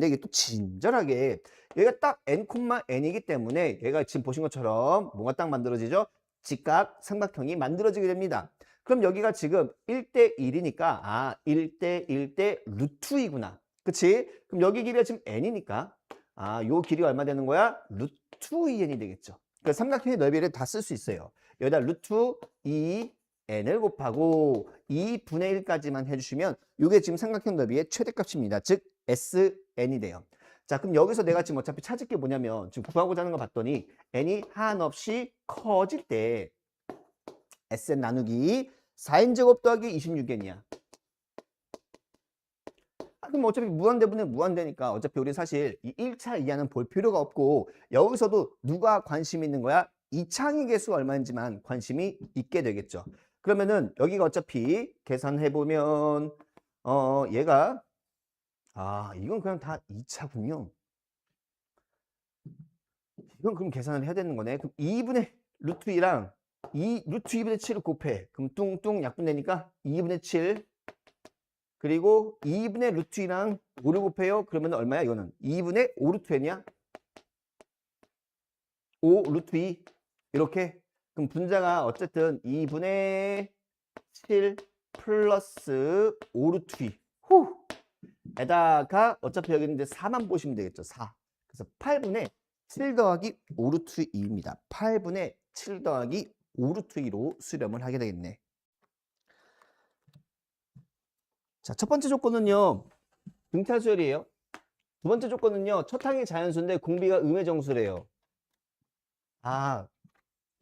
이게 또 친절하게 얘가 딱 n, n이기 때문에 얘가 지금 보신 것처럼 뭐가 딱 만들어지죠? 직각 삼각형이 만들어지게 됩니다. 그럼 여기가 지금 1대 1이니까 1대 1대 루트 2구나. 그치? 그럼 여기 길이가 지금 n이니까 요 길이가 얼마 되는 거야? 루트 2n이 되겠죠. 그러니까 삼각형의 넓이를 다 쓸 수 있어요. 여기다 루트 2n을 곱하고 2분의 1까지만 해주시면 이게 지금 삼각형 넓이의 최대값입니다. 즉 SN이 돼요. 자, 그럼 여기서 내가 지금 어차피 찾을 게 뭐냐면 지금 구하고자 하는 거 봤더니 n이 한없이 커질 때 SN 나누기 4n제곱 더하기 26n이야. 그럼 어차피 무한대분의 무한대니까 어차피 우리 사실 이 1차 이하는 볼 필요가 없고 여기서도 누가 관심 있는 거야? 2차항의 개수가 얼마인지만 관심이 있게 되겠죠. 그러면은 여기가 어차피 계산해보면 얘가 이건 그냥 다 2차군요. 이건 그럼 계산을 해야 되는 거네. 그럼 2분의 루트 2랑 루트 2분의 7을 곱해. 그럼 뚱뚱 약분되니까 2분의 7 그리고 2분의 루트 2랑 5를 곱해요. 그러면 얼마야 이거는? 2분의 5 루트 n이야? 5 루트 2 이렇게. 그럼 분자가 어쨌든 2분의 7 플러스 5 루트 2 에다가 어차피 여기 있는데 4만 보시면 되겠죠. 4. 그래서 8분의 7 더하기 5 루트 2입니다. 8분의 7 더하기 5 루트 2로 수렴을 하게 되겠네. 자, 첫 번째 조건은요. 등차수열이에요. 두 번째 조건은요. 첫 항이 자연수인데 공비가 음의 정수래요.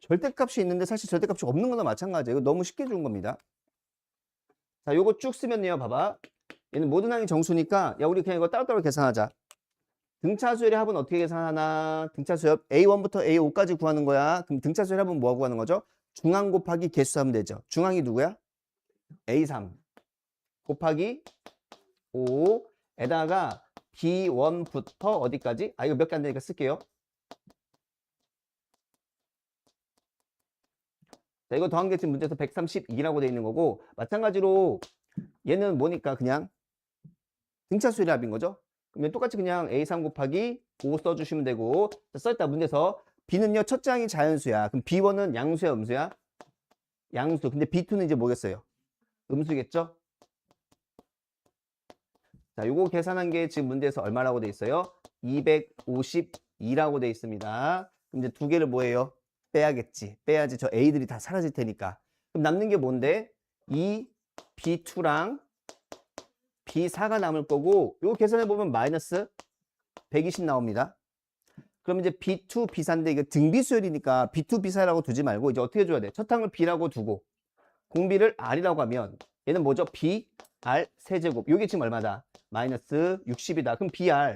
절대값이 있는데 사실 절대값이 없는 거나 마찬가지예요. 이거 너무 쉽게 준 겁니다. 자, 요거 쭉 쓰면요. 봐봐. 얘는 모든 항이 정수니까 야, 우리 그냥 이거 따로따로 계산하자. 등차수열의 합은 어떻게 계산하나? 등차수열 A1부터 A5까지 구하는 거야. 그럼 등차수열 합은 뭐하고 구하는 거죠? 중항 곱하기 개수 하면 되죠. 중항이 누구야? A3 곱하기 5에다가 B1부터 어디까지? 이거 몇 개 안 되니까 쓸게요. 자, 이거 더한 게 지금 문제에서 132라고 돼 있는 거고 마찬가지로 얘는 뭐니까 그냥 등차수열의 합인 거죠. 그러면 똑같이 그냥 A3 곱하기 5 써주시면 되고 자, 써있다 문제에서 B는요 첫째 항이 자연수야. 그럼 B1은 양수야 음수야? 양수. 근데 B2는 이제 뭐겠어요? 음수겠죠? 자, 요거 계산한 게 지금 문제에서 얼마라고 돼 있어요? 252라고 돼 있습니다. 그럼 이제 두 개를 뭐예요? 빼야겠지. 빼야지. 저 A들이 다 사라질 테니까. 그럼 남는 게 뭔데? 이 B2랑 B4가 남을 거고, 요 계산해 보면 마이너스 120 나옵니다. 그럼 이제 B2, B4인데 이거 등비수열이니까 B2, B4라고 두지 말고 이제 어떻게 줘야 돼? 첫 항을 B라고 두고 공비를 R이라고 하면 얘는 뭐죠? B, R 세제곱. 요게 지금 얼마다? 마이너스 60이다. 그럼 BR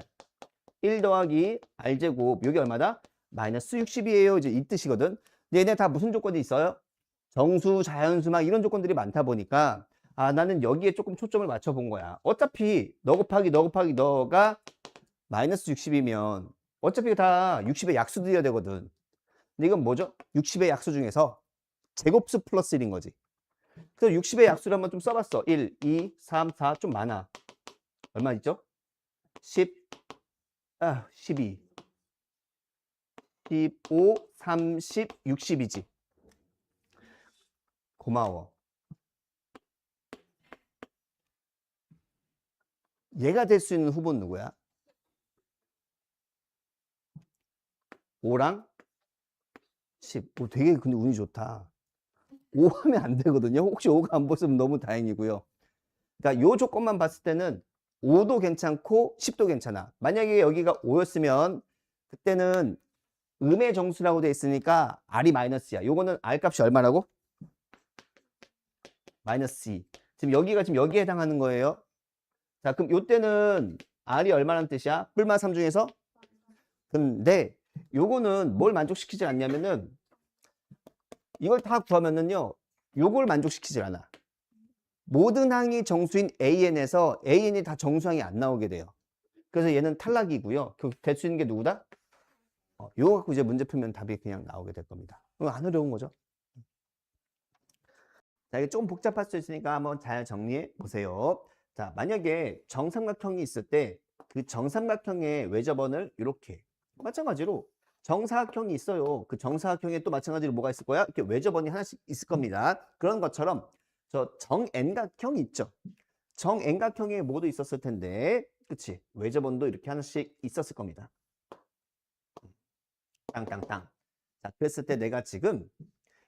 1 더하기 R제곱. 요게 얼마다? 마이너스 60이에요. 이제 이 뜻이거든. 근데 얘네 다 무슨 조건이 있어요? 정수, 자연수 막 이런 조건들이 많다 보니까 아, 나는 여기에 조금 초점을 맞춰 본 거야. 어차피 너 곱하기 너가 마이너스 60이면 어차피 다 60의 약수들이어야 되거든. 근데 이건 뭐죠? 60의 약수 중에서 제곱수 플러스 1인 거지. 그래서 60의 약수를 한번 좀 써봤어. 1, 2, 3, 4 좀 많아. 얼마 있죠? 10, 12, 15, 30, 60이지. 고마워. 얘가 될 수 있는 후보는 누구야? 5랑 10. 오, 되게 근데 운이 좋다. 5 하면 안 되거든요. 혹시 5가 안 보였으면 너무 다행이고요. 그러니까 요 조건만 봤을 때는 5도 괜찮고 10도 괜찮아. 만약에 여기가 5였으면 그때는 음의 정수라고 돼 있으니까 R이 마이너스야. 요거는 R 값이 얼마라고? 마이너스 2. 지금 여기가 지금 여기에 해당하는 거예요. 자, 그럼 요때는 R이 얼마라는 뜻이야? 뿔마 3 중에서? 근데 요거는 뭘 만족시키지 않냐면은 이걸 다 구하면은요. 요걸 만족시키질 않아. 모든 항이 정수인 AN에서 AN이 다 정수항이 안 나오게 돼요. 그래서 얘는 탈락이고요. 될 수 있는 게 누구다? 요거 갖고 이제 문제 풀면 답이 그냥 나오게 될 겁니다. 안 어려운 거죠. 자, 이게 조금 복잡할 수 있으니까 한번 잘 정리해 보세요. 자, 만약에 정삼각형이 있을 때 그 정삼각형의 외접원을 이렇게 마찬가지로 정사각형이 있어요. 그 정사각형에 또 마찬가지로 뭐가 있을 거야? 이렇게 외접원이 하나씩 있을 겁니다. 그런 것처럼 저 정N각형이 있죠. 정N각형에 모두 있었을 텐데, 그치? 외접원도 이렇게 하나씩 있었을 겁니다. 땅땅땅. 자, 그랬을 때 내가 지금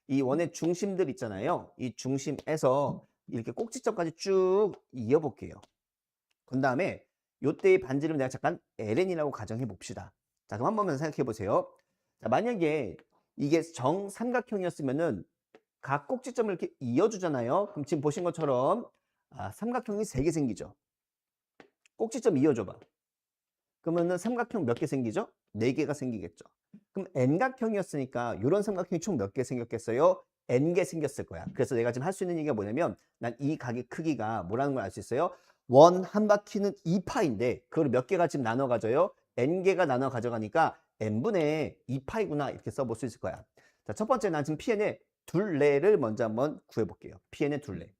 이 원의 중심들 있잖아요. 이 중심에서 이렇게 꼭지점까지 쭉 이어볼게요. 그 다음에 요때의 반지름 내가 잠깐 LN이라고 가정해 봅시다. 자, 그럼 한 번만 생각해 보세요. 자, 만약에 이게 정삼각형이었으면은 각 꼭지점을 이렇게 이어주잖아요. 그럼 지금 보신 것처럼 삼각형이 3개 생기죠. 꼭지점 이어줘봐. 그러면은 삼각형 몇 개 생기죠? 4개가 생기겠죠. 그럼 N각형이었으니까 이런 삼각형이 총 몇 개 생겼겠어요? N개 생겼을 거야. 그래서 내가 지금 할 수 있는 얘기가 뭐냐면 난 이 각의 크기가 뭐라는 걸 알 수 있어요? 원 한 바퀴는 2파인데 그걸 몇 개가 지금 나눠 가져요? N개가 나눠 가져가니까 N분의 2파이구나 이렇게 써볼 수 있을 거야. 자, 첫 번째 난 지금 Pn의 둘레를 먼저 한번 구해볼게요. Pn의 둘레.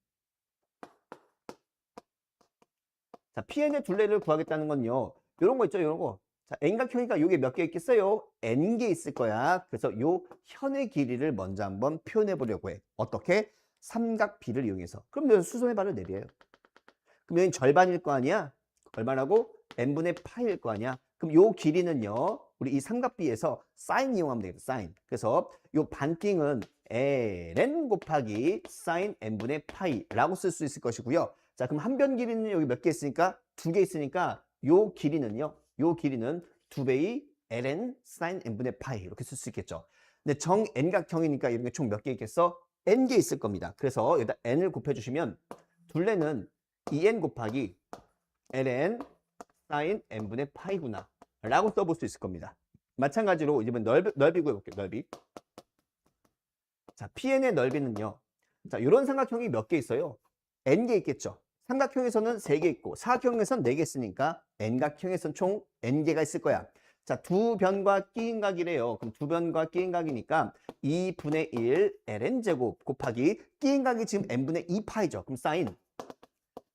자, Pn의 둘레를 구하겠다는 건요. 이런 거 있죠, 이런 거. 자, N각형이니까 요게 몇 개 있겠어요? N개 있을 거야. 그래서 요 현의 길이를 먼저 한번 표현해 보려고 해. 어떻게? 삼각비를 이용해서. 그럼 여기 수선의 발을 내려요. 그럼 여기 절반일 거 아니야? 얼마라고? N분의 파일 거 아니야? 그럼 요 길이는요. 우리 이 삼각비에서 사인 이용하면 되겠다. 사인. 그래서 요 반띵은 ln 곱하기 사인 n분의 파이라고 쓸 수 있을 것이고요. 자, 그럼 한 변 길이는 여기 몇 개 있으니까 2개 있으니까 요 길이는요. 요 길이는 2배의 ln 사인 n분의 파이 이렇게 쓸 수 있겠죠. 근데 정 n각형이니까 이런 게 총 몇 개 있겠어? n개 있을 겁니다. 그래서 여기다 n을 곱해 주시면 둘레는 2n 곱하기 ln 사인 n분의 파이구나 라고 써볼 수 있을 겁니다. 마찬가지로 이제 넓이 구해볼게요. 넓이. 자, PN의 넓이는요. 자, 이런 삼각형이 몇 개 있어요? N개 있겠죠. 삼각형에서는 3개 있고 사각형에서는 4개 있으니까 N각형에서는 총 N개가 있을 거야. 자, 두 변과 끼인각이래요. 그럼 두 변과 끼인각이니까 2분의 1 ln제곱 곱하기 끼인각이 지금 n분의 2파이죠. 그럼 사인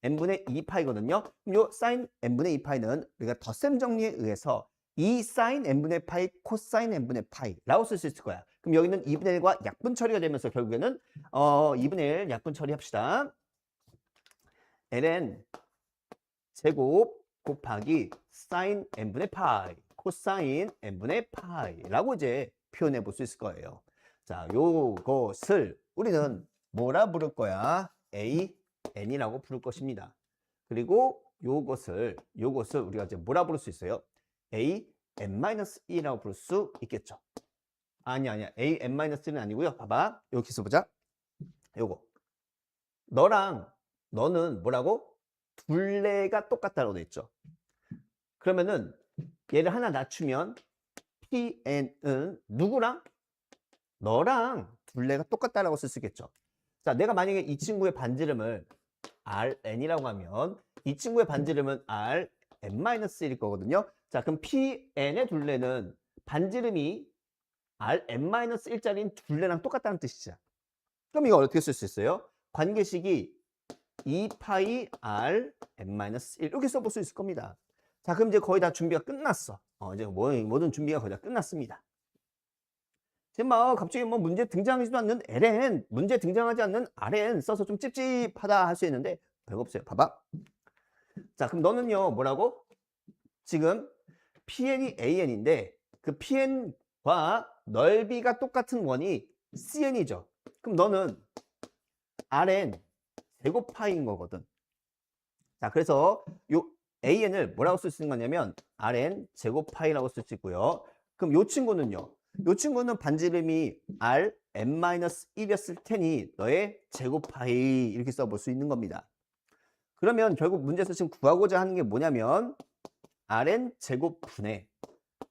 n분의 2파이거든요. 그럼 요 사인 n분의 2파이는 우리가 덧셈 정리에 의해서 이 사인 n분의 파이 코사인 n분의 파이라고 쓸 수 있을 거야. 그럼 여기는 2분의 1과 약분 처리가 되면서 결국에는 2분의 1 약분 처리합시다. ln 제곱 곱하기 사인 n분의 파이, 코사인 n분의 파이라고 이제 표현해 볼 수 있을 거예요. 자, 요것을 우리는 뭐라 부를 거야? a n이라고 부를 것입니다. 그리고 요것을 우리가 이제 뭐라 부를 수 있어요? a n-1라고 부를 수 있겠죠. 아니야. a n-1는 아니고요. 봐봐. 여기 써보자. 요거. 너는 뭐라고? 둘레가 똑같다고 돼 있죠. 그러면은 얘를 하나 낮추면 PN은 누구랑? 너랑 둘레가 똑같다라고 쓸 수 있겠죠. 자, 내가 만약에 이 친구의 반지름을 RN이라고 하면 이 친구의 반지름은 RN-1일 거거든요. 자, 그럼 PN의 둘레는 반지름이 RN-1짜리인 둘레랑 똑같다는 뜻이죠. 그럼 이거 어떻게 쓸 수 있어요? 관계식이 2파이 RN-1 이렇게 써볼 수 있을 겁니다. 자, 그럼 이제 거의 다 준비가 끝났어. 이제 모든 준비가 거의 다 끝났습니다. 지금 막 갑자기 뭐 문제 등장하지도 않는 LN, 문제 등장하지 않는 RN 써서 좀 찝찝하다 할 수 있는데 별거 없어요. 봐봐. 자, 그럼 너는요, 뭐라고? 지금 PN이 AN인데 그 PN과 넓이가 똑같은 원이 CN이죠. 그럼 너는 RN 제곱 파이인 거거든. 자, 그래서 요 AN을 뭐라고 쓸 수 있는 거냐면 RN 제곱 파이라고 쓸 수 있고요. 그럼 요 친구는요. 요 친구는 반지름이 Rn-1이었을 테니 너의 제곱 파이 이렇게 써볼 수 있는 겁니다. 그러면 결국 문제에서 지금 구하고자 하는 게 뭐냐면 Rn 제곱분의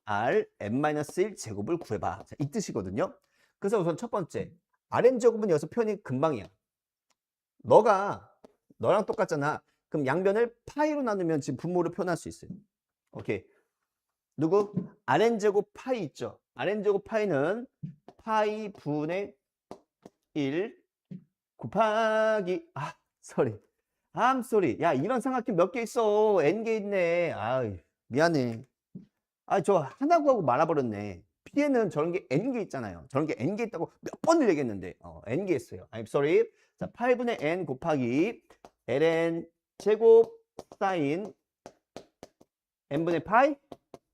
Rn-1 제곱을 구해봐. 자, 이 뜻이거든요. 그래서 우선 첫 번째 Rn 제곱은 여기서 표현이 금방이야. 너랑 똑같잖아. 그럼 양변을 파이로 나누면 지금 분모를 표현할 수 있어요. 오케이. 누구? Rn제곱 파이 있죠. Rn제곱 파이는 파이 분의 1 곱하기 I'm sorry. 야, 이런 삼각형 몇 개 있어. n개 있네. 미안해. 저 하나 구하고 말아버렸네. P에는 저런 게 n개 있잖아요. 저런 게 n개 있다고 몇 번을 얘기했는데 n개 있어요. I'm sorry. 자, 8분의 n 곱하기 ln 제곱 사인 n분의 파이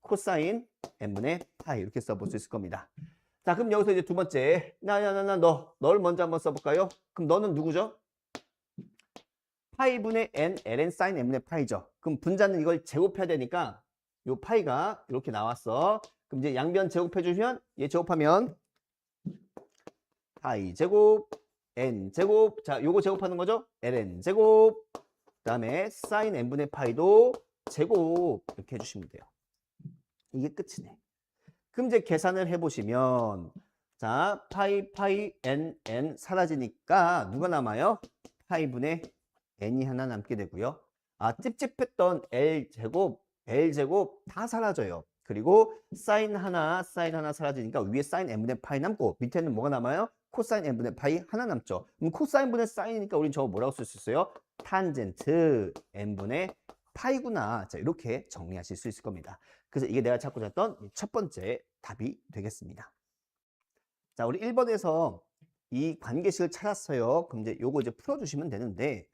코사인 n분의 파이 이렇게 써볼 수 있을 겁니다. 자, 그럼 여기서 이제 두 번째 너를 먼저 한번 써볼까요? 그럼 너는 누구죠? 파이분의 n ln 사인 n분의 파이죠. 그럼 분자는 이걸 제곱해야 되니까 요 파이가 이렇게 나왔어. 그럼 이제 양변 제곱해 주시면 얘 제곱하면 파이 제곱 n 제곱. 자, 요거 제곱하는 거죠? ln 제곱. 그다음에 사인 n분의 파이도 제곱 이렇게 해주시면 돼요. 이게 끝이네. 그럼 이제 계산을 해보시면 자, 파이 n 사라지니까 누가 남아요? 파이분의 n이 하나 남게 되고요. 찝찝했던 l 제곱 다 사라져요. 그리고 사인 하나 사라지니까 위에 사인 n분의 파이 남고 밑에는 뭐가 남아요? 코사인 n분의 파이 하나 남죠. 그럼 코사인분의 사인이니까 우린 저거 뭐라고 쓸 수 있어요? 탄젠트 n분의 파이구나. 자, 이렇게 정리하실 수 있을 겁니다. 그래서 이게 내가 찾고자 했던 첫 번째 답이 되겠습니다. 자, 우리 1번에서 이 관계식을 찾았어요. 그럼 이제 요거 이제 풀어주시면 되는데,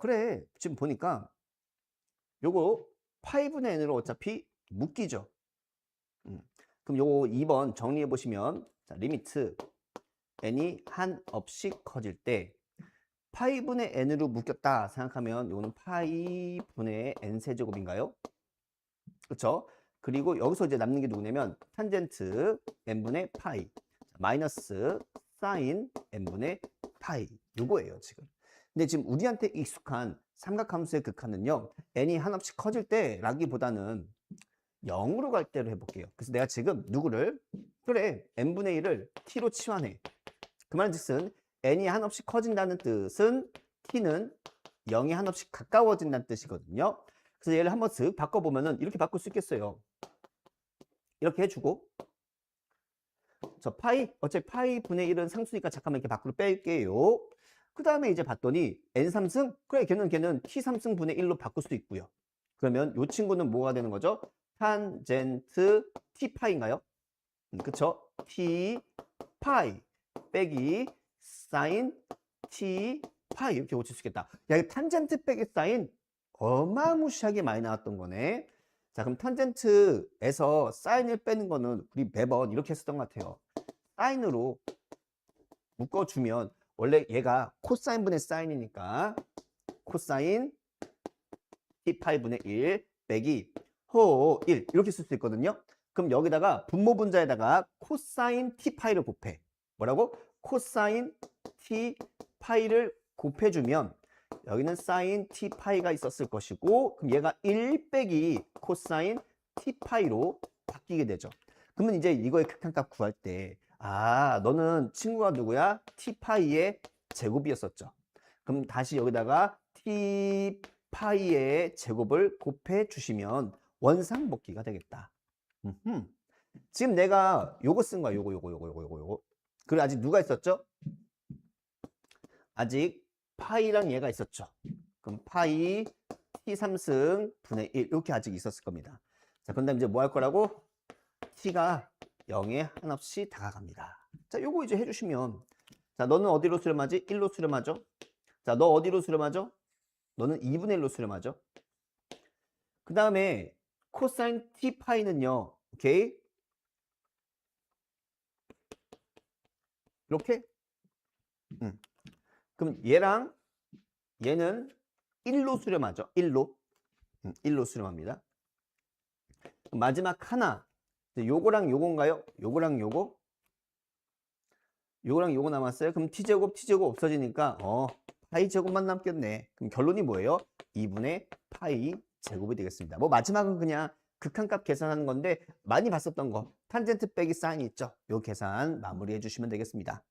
그래. 지금 보니까 요거 8분의 n으로 어차피 묶이죠. 그럼 요거 2번 정리해 보시면, 자, 리미트 n이 한없씩 커질 때 파이분의 n으로 묶였다 생각하면 요거는 파이분의 n 세제곱인가요? 그렇죠? 그리고 여기서 이제 남는 게 누구냐면 탄젠트 n분의 파이 마이너스 사인 n분의 파이 요거예요 지금. 근데 지금 우리한테 익숙한 삼각함수의 극한은요 n이 한없씩 커질 때라기보다는 0으로 갈 때로 해볼게요. 그래서 내가 지금 누구를 그래 n분의 1을 t로 치환해. 그 말은즉슨 n이 한없씩 커진다는 뜻은 t는 0이 한없씩 가까워진다는 뜻이거든요. 그래서 얘를 한번 쓱 바꿔보면은 이렇게 바꿀 수 있겠어요. 이렇게 해주고 저 어차피 파이 분의 1은 상수니까 잠깐만 이렇게 밖으로 뺄게요. 그 다음에 이제 봤더니 n3승? 그래 걔는 t3승 분의 1로 바꿀 수도 있고요. 그러면 이 친구는 뭐가 되는 거죠? 탄젠트 t파이인가요? 그쵸? t파이 빼기 사인 t파이 이렇게 고칠 수 있겠다. 야, 이 탄젠트 빼기 사인 어마무시하게 많이 나왔던 거네. 자, 그럼 탄젠트에서 사인을 빼는 거는 우리 매번 이렇게 했었던 것 같아요. 사인으로 묶어주면 원래 얘가 코사인분의 사인이니까 코사인 T파이분의 1 빼기 호 1 이렇게 쓸 수 있거든요. 그럼 여기다가 분모 분자에다가 코사인 T파이를 곱해. 뭐라고? 코사인 T파이를 곱해주면 여기는 사인 T파이가 있었을 것이고 그럼 얘가 1 빼기 코사인 T파이로 바뀌게 되죠. 그러면 이제 이거의 극한값 구할 때 너는 친구가 누구야? T파이의 제곱이었었죠. 그럼 다시 여기다가 T파이의 제곱을 곱해 주시면 원상복귀가 되겠다. 지금 내가 요거 쓴 거야. 요거. 그리고 아직 누가 있었죠? 아직 파이랑 얘가 있었죠. 그럼 파이 t3승 분의 1 이렇게 아직 있었을 겁니다. 자, 그런 다음에 이제 뭐 할 거라고? t가 0에 한없이 다가갑니다. 자, 요거 이제 해주시면 자, 너는 어디로 수렴하지? 1로 수렴하죠? 자, 너 어디로 수렴하죠? 너는 2분의 1로 수렴하죠? 그 다음에 코사인 t파이는요. 오케이? 이렇게? 그럼 얘랑 얘는 1로 수렴하죠. 1로 수렴합니다. 마지막 하나. 요거랑 요건가요? 요거랑 요거? 요거랑 요거 남았어요. 그럼 t제곱 없어지니까 파이 제곱만 남겠네. 그럼 결론이 뭐예요? 2분의 파이 제곱이 되겠습니다. 뭐 마지막은 그냥 극한값 계산하는 건데 많이 봤었던 거 탄젠트 빼기 사인 있죠? 요 계산 마무리해 주시면 되겠습니다.